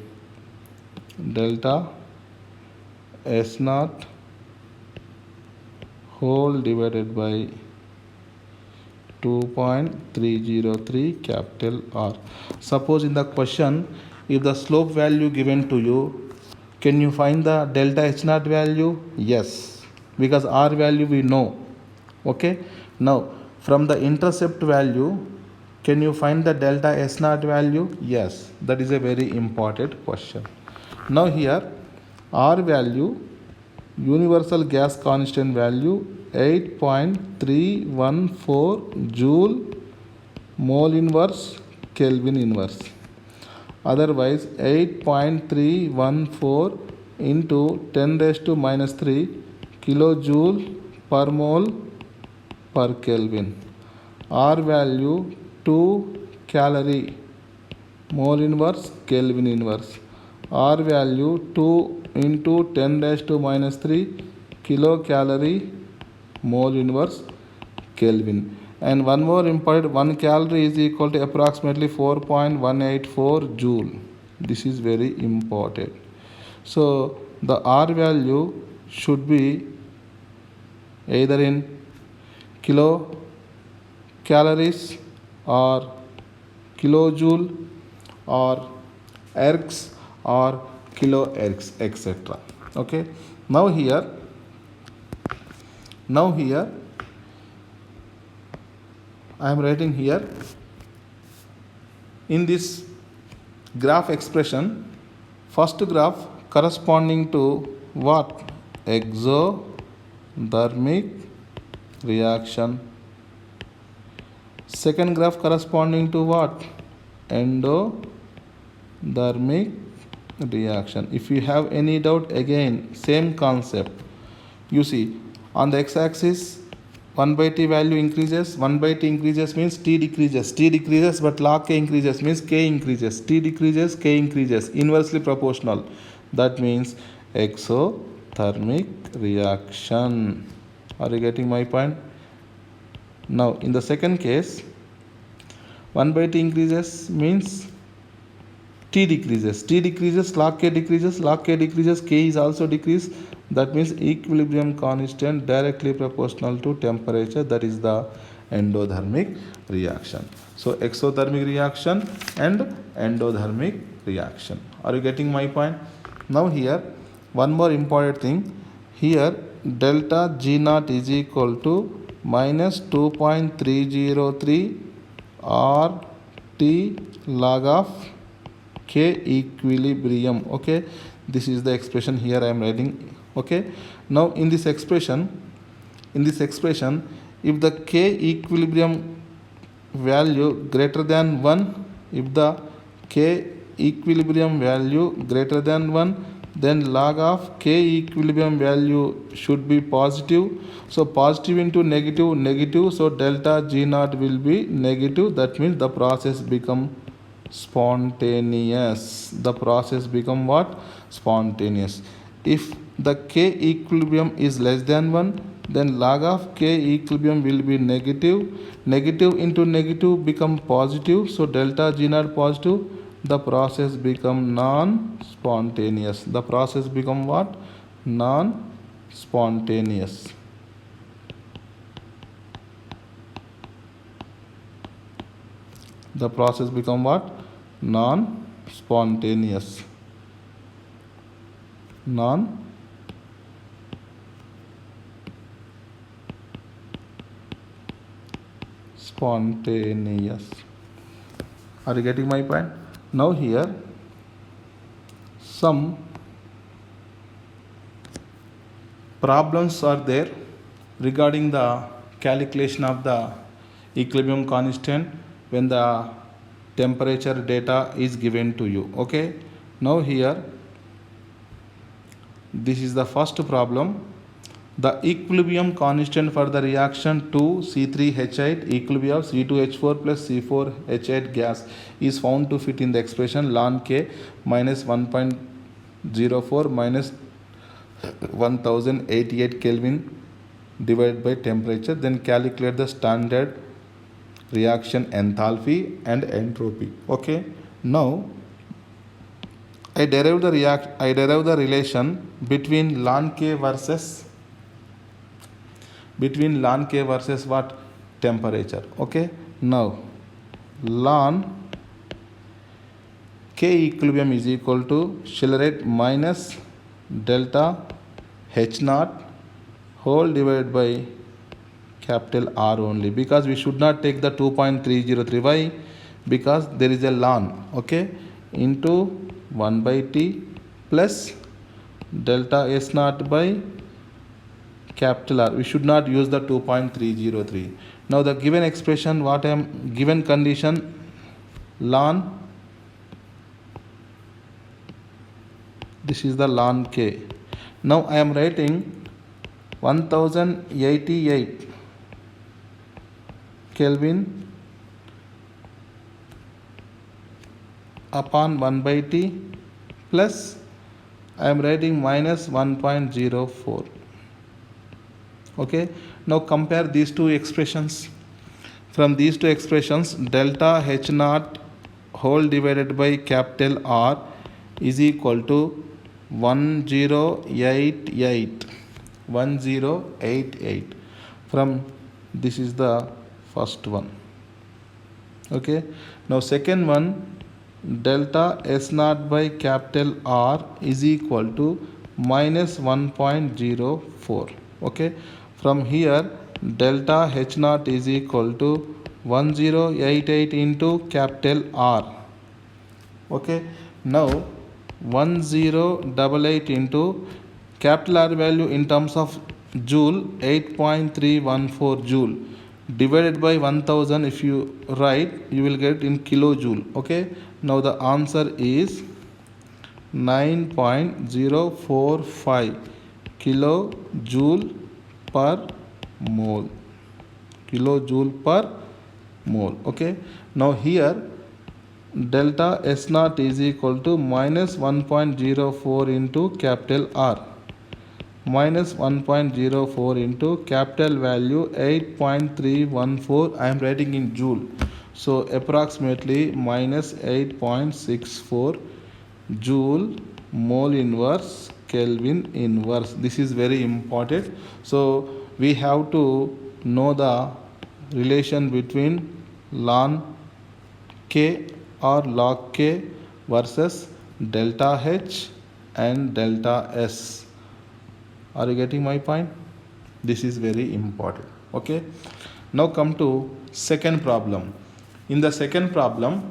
delta S naught whole divided by 2.303 capital R. Suppose in the question, if the slope value given to you, can you find the delta H naught value? Yes, because R value we know. Okay. Now from the intercept value, can you find the delta S naught value? Yes, that is a very important question. Now here R value, universal gas constant value 8.314 joule mole inverse Kelvin inverse. Otherwise 8.314 into 10 raised to minus 3 kilojoule per mole per Kelvin. R value 2 calorie mole inverse Kelvin inverse. R value 2 into 10 raised to minus 3 kilocalorie mole inverse Kelvin. And one more important, 1 calorie is equal to approximately 4.184 joule. This is very important. So the R value should be either in kilocalories or kilojoule or ergs or kilo ergs, etc. Okay. Now here I am writing here in this graph expression, first graph corresponding to what? Exothermic reaction. Second graph corresponding to what? Endothermic reaction. If you have any doubt, again same concept. You see on the x-axis 1 by t value increases, 1 by t increases means t decreases, but log k increases means k increases, t decreases, k increases, inversely proportional. That means exothermic reaction. Are you getting my point? Now in the second case, 1 by t increases means t decreases, log k decreases, k is also decreased. That means equilibrium constant directly proportional to temperature. That is the endothermic reaction. So exothermic reaction and endothermic reaction. Are you getting my point? Now here one more important thing. Here delta G naught is equal to minus 2.303 RT log of K equilibrium. Okay, this is the expression here I am writing. Okay, now in this expression, if the K equilibrium value greater than 1, if the K equilibrium value greater than 1, then log of K equilibrium value should be positive. So positive into negative, negative. So delta G naught will be negative. That means the process become spontaneous. The process become what? Spontaneous. If the K equilibrium is less than 1, then log of K equilibrium will be negative. Negative into negative become positive. So delta G naught positive. The process become non-spontaneous. The process become what? Non-spontaneous. The process become what? Non-spontaneous. Non-spontaneous. Are you getting my point? Now here some problems are there regarding the calculation of the equilibrium constant when the temperature data is given to you. Okay, now here this is the first problem. The equilibrium constant for the reaction 2C3H8 equilibrium of C2H4 plus C4H8 gas is found to fit in the expression ln K minus 1.04 minus 1088 Kelvin divided by temperature. Then calculate the standard reaction enthalpy and entropy. Okay, now I derive the relation between ln K versus what? Temperature. Okay, now ln K equilibrium is equal to Schiller rate minus delta H naught whole divided by capital R only, because we should not take the 2.303. Why? Because there is a ln, okay, into 1 by T plus delta S naught by capital R. We should not use the 2.303. Now the given expression, what I am given condition, ln, this is the ln K. Now I am writing 1088 Kelvin upon 1 by T plus I am writing minus 1.04. Okay, now compare these two expressions. From these two expressions, delta H naught whole divided by capital R is equal to 1088. From this is the first one. Okay, now second one, delta S naught by capital R is equal to minus 1.04. Okay, from here delta H naught is equal to 1088 into capital R. Okay, now 1088 into capital R value in terms of joule 8.314 joule divided by 1000. If you write, you will get in kilojoule. Okay, now the answer is 9.045 kilojoule per mole. Okay, now here delta S naught is equal to minus 1.04 into capital R, minus 1.04 into capital value 8.314. I am writing in joule, so approximately minus 8.64 joule mole inverse Kelvin inverse. This is very important. So we have to know the relation between ln K or log K versus delta H and delta S. Are you getting my point? This is very important. Okay, now come to second problem. In the second problem,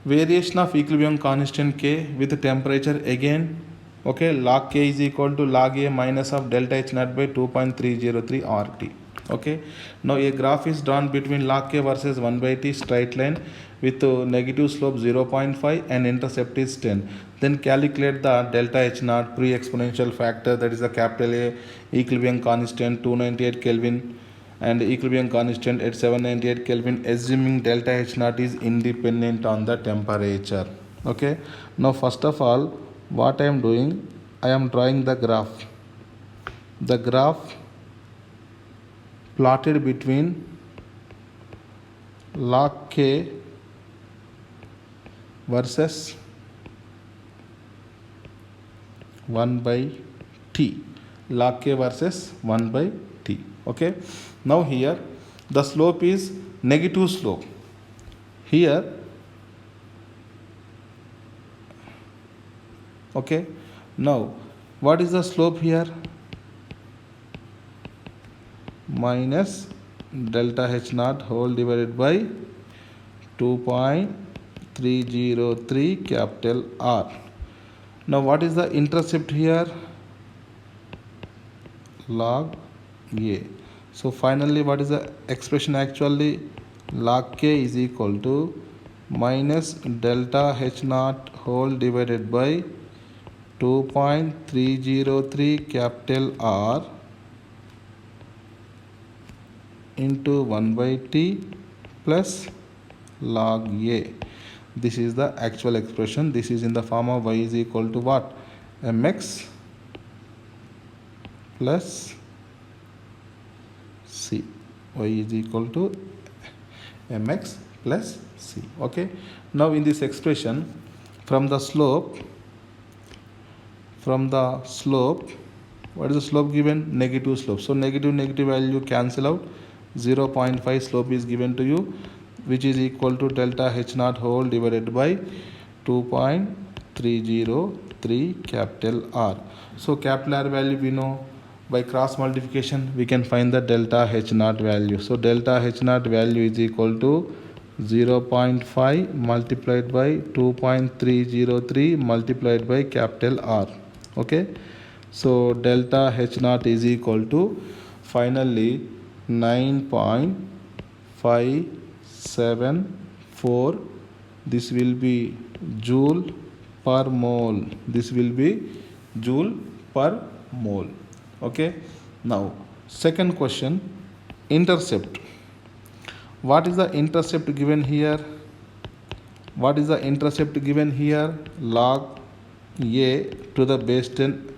variation of equilibrium constant K with temperature again. Okay, log K is equal to log A minus of delta H naught by 2.303 RT. Okay, now a graph is drawn between log K versus 1 by T straight line with negative slope 0.5 and intercept is 10. Then calculate the delta H naught pre-exponential factor, that is the capital A, equilibrium constant 298 Kelvin and equilibrium constant at 798 Kelvin, assuming delta H naught is independent on the temperature. Okay, now first of all what I am doing, I am drawing the graph. the graph plotted between log k versus 1 by t, log k versus 1 by t. Okay, now here the slope is negative slope. Here, okay, now what is the slope here? Minus delta h naught whole divided by 2.303 capital R. Now what is the intercept here? Log A. So finally what is the expression actually? Log K is equal to minus delta h naught whole divided by 2.303 capital R into 1 by t plus log A. This is the actual expression. This is in the form of y is equal to what? Mx plus c. Y is equal to mx plus c. Okay, now in this expression, from the slope, what is the slope given? Negative slope. So negative value cancel out. 0.5 slope is given to you, which is equal to delta h naught whole divided by 2.303 capital R. So capital R value we know. By cross multiplication we can find the delta h naught value. So delta h naught value is equal to 0.5 multiplied by 2.303 multiplied by capital R. Okay, so delta h naught is equal to finally 9.574. This will be joule per mole. This will be joule per mole. Okay, now second question, intercept. What is the intercept given here? What is the intercept given here? Log A to the base 10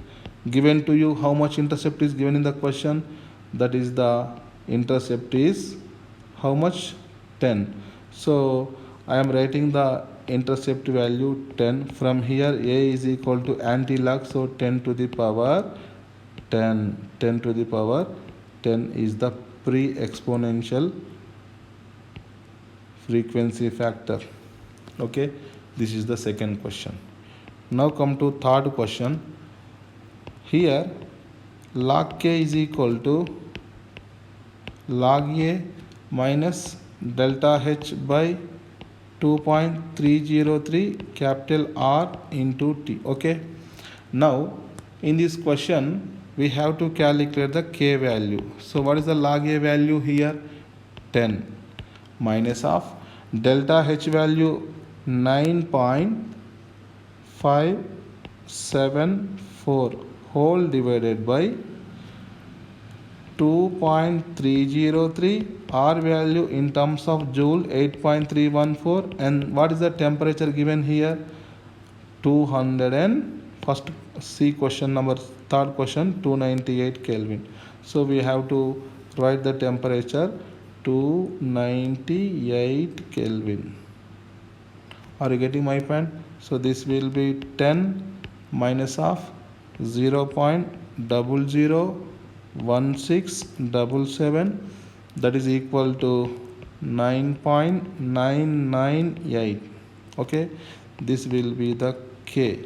given to you. How much intercept is given in the question? That is the intercept is how much? 10. So I am writing the intercept value 10. From here A is equal to anti-log, so 10 to the power 10. 10 to the power 10 is the pre-exponential frequency factor. Okay, this is the second question. Now come to third question. Here log k is equal to log A minus delta h by 2.303 capital R into t. Okay, now in this question we have to calculate the k value. So what is the log A value here? 10 minus of delta h value 9.574 whole divided by 2.303, R value in terms of joule 8.314, and what is the temperature given here? 200 and first C question number, third question, 298 Kelvin. So we have to write the temperature 298 Kelvin. Are you getting my point? So this will be 10 minus of 0.001677, that is equal to 9.998. Okay, this will be the K.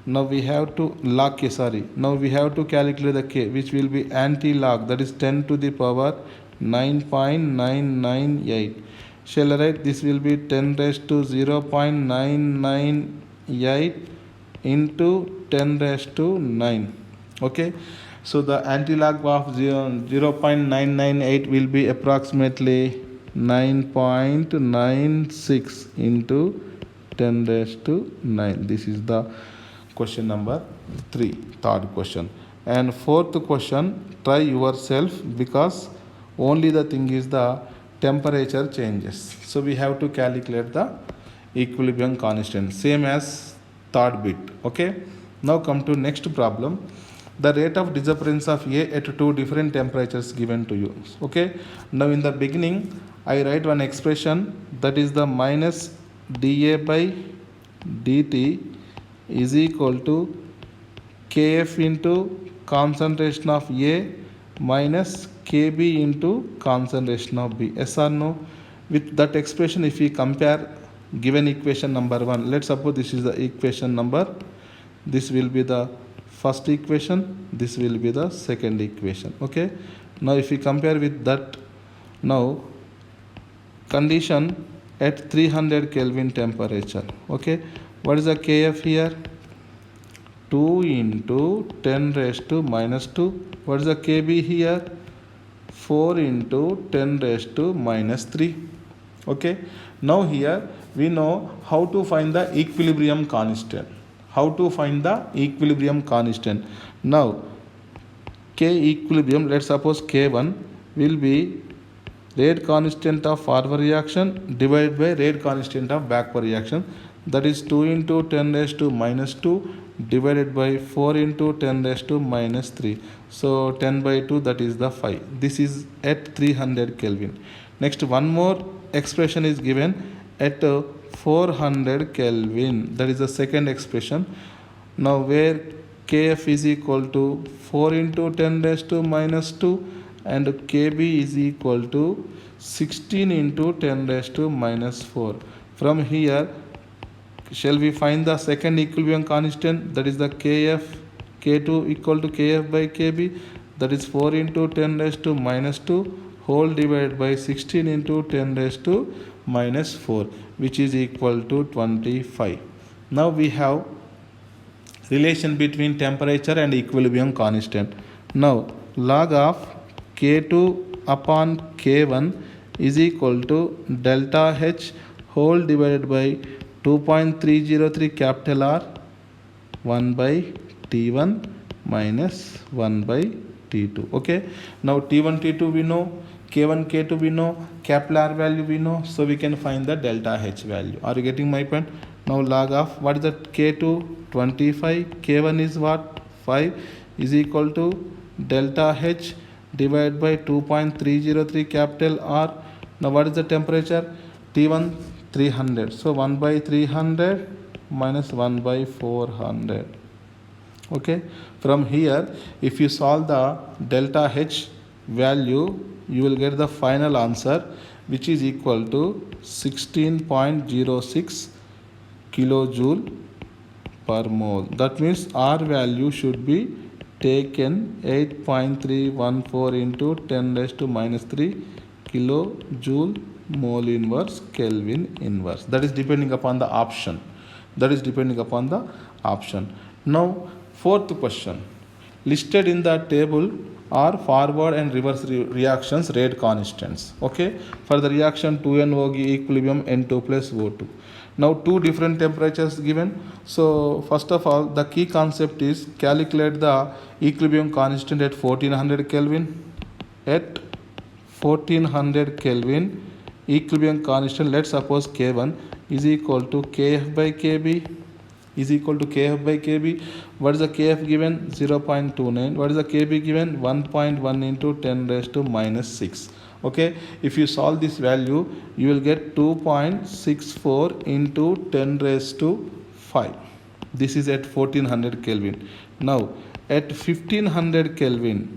Now we have to log K, now we have to calculate the K, which will be anti-log, that is 10 to the power 9.998. Shall I write? This will be 10 raised to 0.998 into 10 raised to 9. Okay, so the anti-log of 0.998 will be approximately 9.96 into 10 raised to 9. This is the question number 3, third question. And fourth question, try yourself, because only the thing is the temperature changes. So we have to calculate the equilibrium constant, same as third bit. Okay, now come to next problem. the rate of disappearance of A at two different temperatures given to you. Okay, now in the beginning I write one expression, that is the minus dA by dt is equal to kf into concentration of A minus kb into concentration of B. Yes or no? With that expression, if we compare given equation number 1, let's suppose this is the equation number, this will be the first equation, this will be the second equation. Okay, now if we compare with that, now condition at 300 Kelvin temperature. Okay, what is the kf here? 2 into 10 raised to minus 2. What is the kb here? 4 into 10 raised to minus 3. Okay, now here we know how to find the equilibrium constant. How to find the equilibrium constant? Now K equilibrium, let's suppose K1 will be rate constant of forward reaction divided by rate constant of backward reaction, that is 2 into 10 raised to minus 2 divided by 4 into 10 raised to minus 3. So 10 by 2, that is the 5. This is at 300 Kelvin. Next, one more expression is given at 400 Kelvin. That is the second expression. Now where Kf is equal to 4 into 10 raised to minus 2 and Kb is equal to 16 into 10 raised to minus 4. From here, shall we find the second equilibrium constant, that is the Kf, K2 equal to Kf by Kb, that is 4 into 10 raised to minus 2 whole divided by 16 into 10 raised to minus 4, which is equal to 25. Now we have relation between temperature and equilibrium constant. Now log of K2 upon K1 is equal to delta H whole divided by 2.303 capital R 1 by T1 minus 1 by T2. Okay, now T1, T2 we know, K1, K2 we know, capital R value we know, so we can find the delta H value. Are you getting my point? Now log of what is that? K2 25, K1 is what? 5 is equal to delta H divided by 2.303 capital R. Now what is the temperature? T1 300. So 1 by 300 minus 1 by 400. Okay, from here if you solve the delta H value, you will get the final answer, which is equal to 16.06 kilojoule per mole. That means R value should be taken 8.314 into 10 raised to minus 3 kilojoule mole inverse Kelvin inverse. That is depending upon the option. Now fourth question, listed in the table are forward and reverse reactions rate constants. Okay, for the reaction 2NO equilibrium N2 plus O2. Now two different temperatures given. So first of all, the key concept is calculate the equilibrium constant at 1400 Kelvin. At 1400 Kelvin, equilibrium constant, let's suppose K1 is equal to Kf by Kb is equal to Kf by Kb. What is the Kf given? 0.29. What is the Kb given? 1.1 into 10 raised to minus 6. Okay, if you solve this value, you will get 2.64 into 10 raised to 5. This is at 1400 Kelvin. Now at 1500 Kelvin,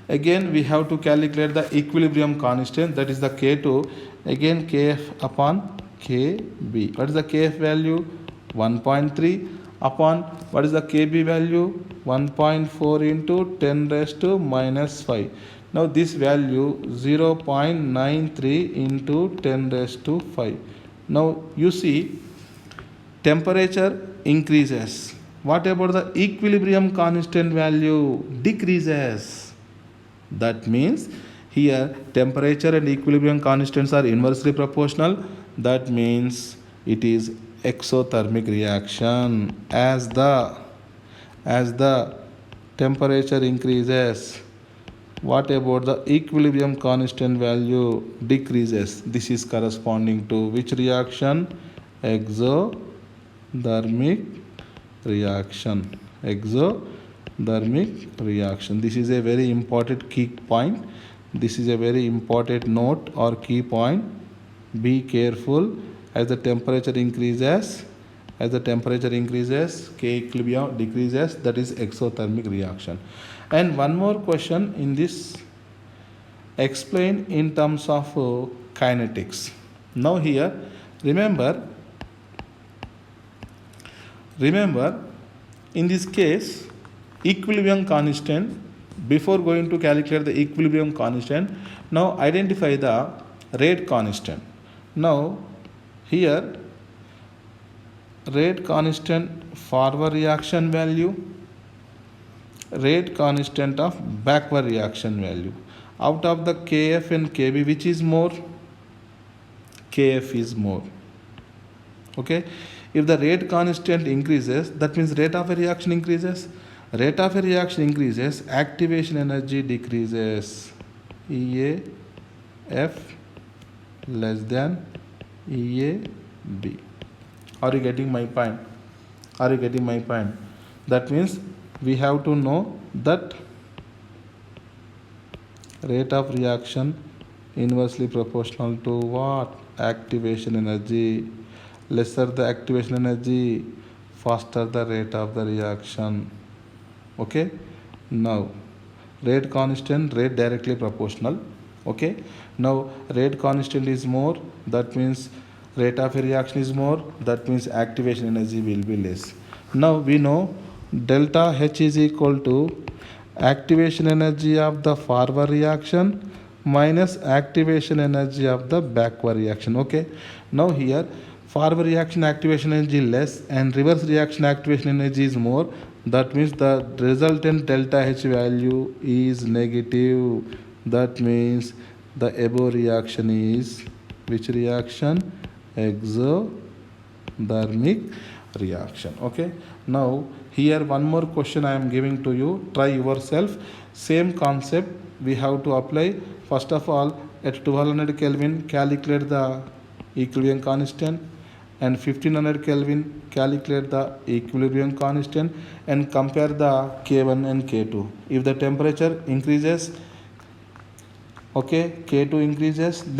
again we have to calculate the equilibrium constant, that is the K2, again Kf upon Kb. What is the Kf value? 1.3 upon what is the Kb value? 1.4 into 10 raised to minus 5. Now this value 0.93 into 10 raised to 5. Now you see temperature increases. What about the equilibrium constant value? Decreases. That means here temperature and equilibrium constants are inversely proportional. That means it is exothermic reaction. As the temperature increases, what about the equilibrium constant value? Decreases. This is corresponding to which reaction? Exothermic reaction. exothermic reaction. This is a very important key point. This is a very important note or key point. Be careful. As the temperature increases, K equilibrium decreases, that is exothermic reaction. And one more question in this, explain in terms of kinetics. Now here, remember, in this case, equilibrium constant, before going to calculate the equilibrium constant, now identify the rate constant. Now here, rate constant forward reaction value, rate constant of backward reaction value. Out of the Kf and Kb, which is more? Kf is more. Okay. If the rate constant increases, that means rate of a reaction increases. Rate of a reaction increases, activation energy decreases. EAF less than EAB. Are you getting my point? That means we have to know that rate of reaction inversely proportional to what? Activation energy. Lesser the activation energy, faster the rate of the reaction. Okay. Now rate constant, rate directly proportional. Okay. Now rate constant is more, that means rate of a reaction is more, that means activation energy will be less. Now we know delta H is equal to activation energy of the forward reaction minus activation energy of the backward reaction. Okay. Now here, forward reaction activation energy less and reverse reaction activation energy is more. That means the resultant delta H value is negative. That means the above reaction is which reaction? Exothermic reaction. Okay. Now here one more question I am giving to you. Try yourself. Same concept we have to apply. First of all, at 1200 Kelvin, calculate the equilibrium constant, and 1500 Kelvin, calculate the equilibrium constant and compare the K1 and K2. If the temperature increases, okay, K2 increases,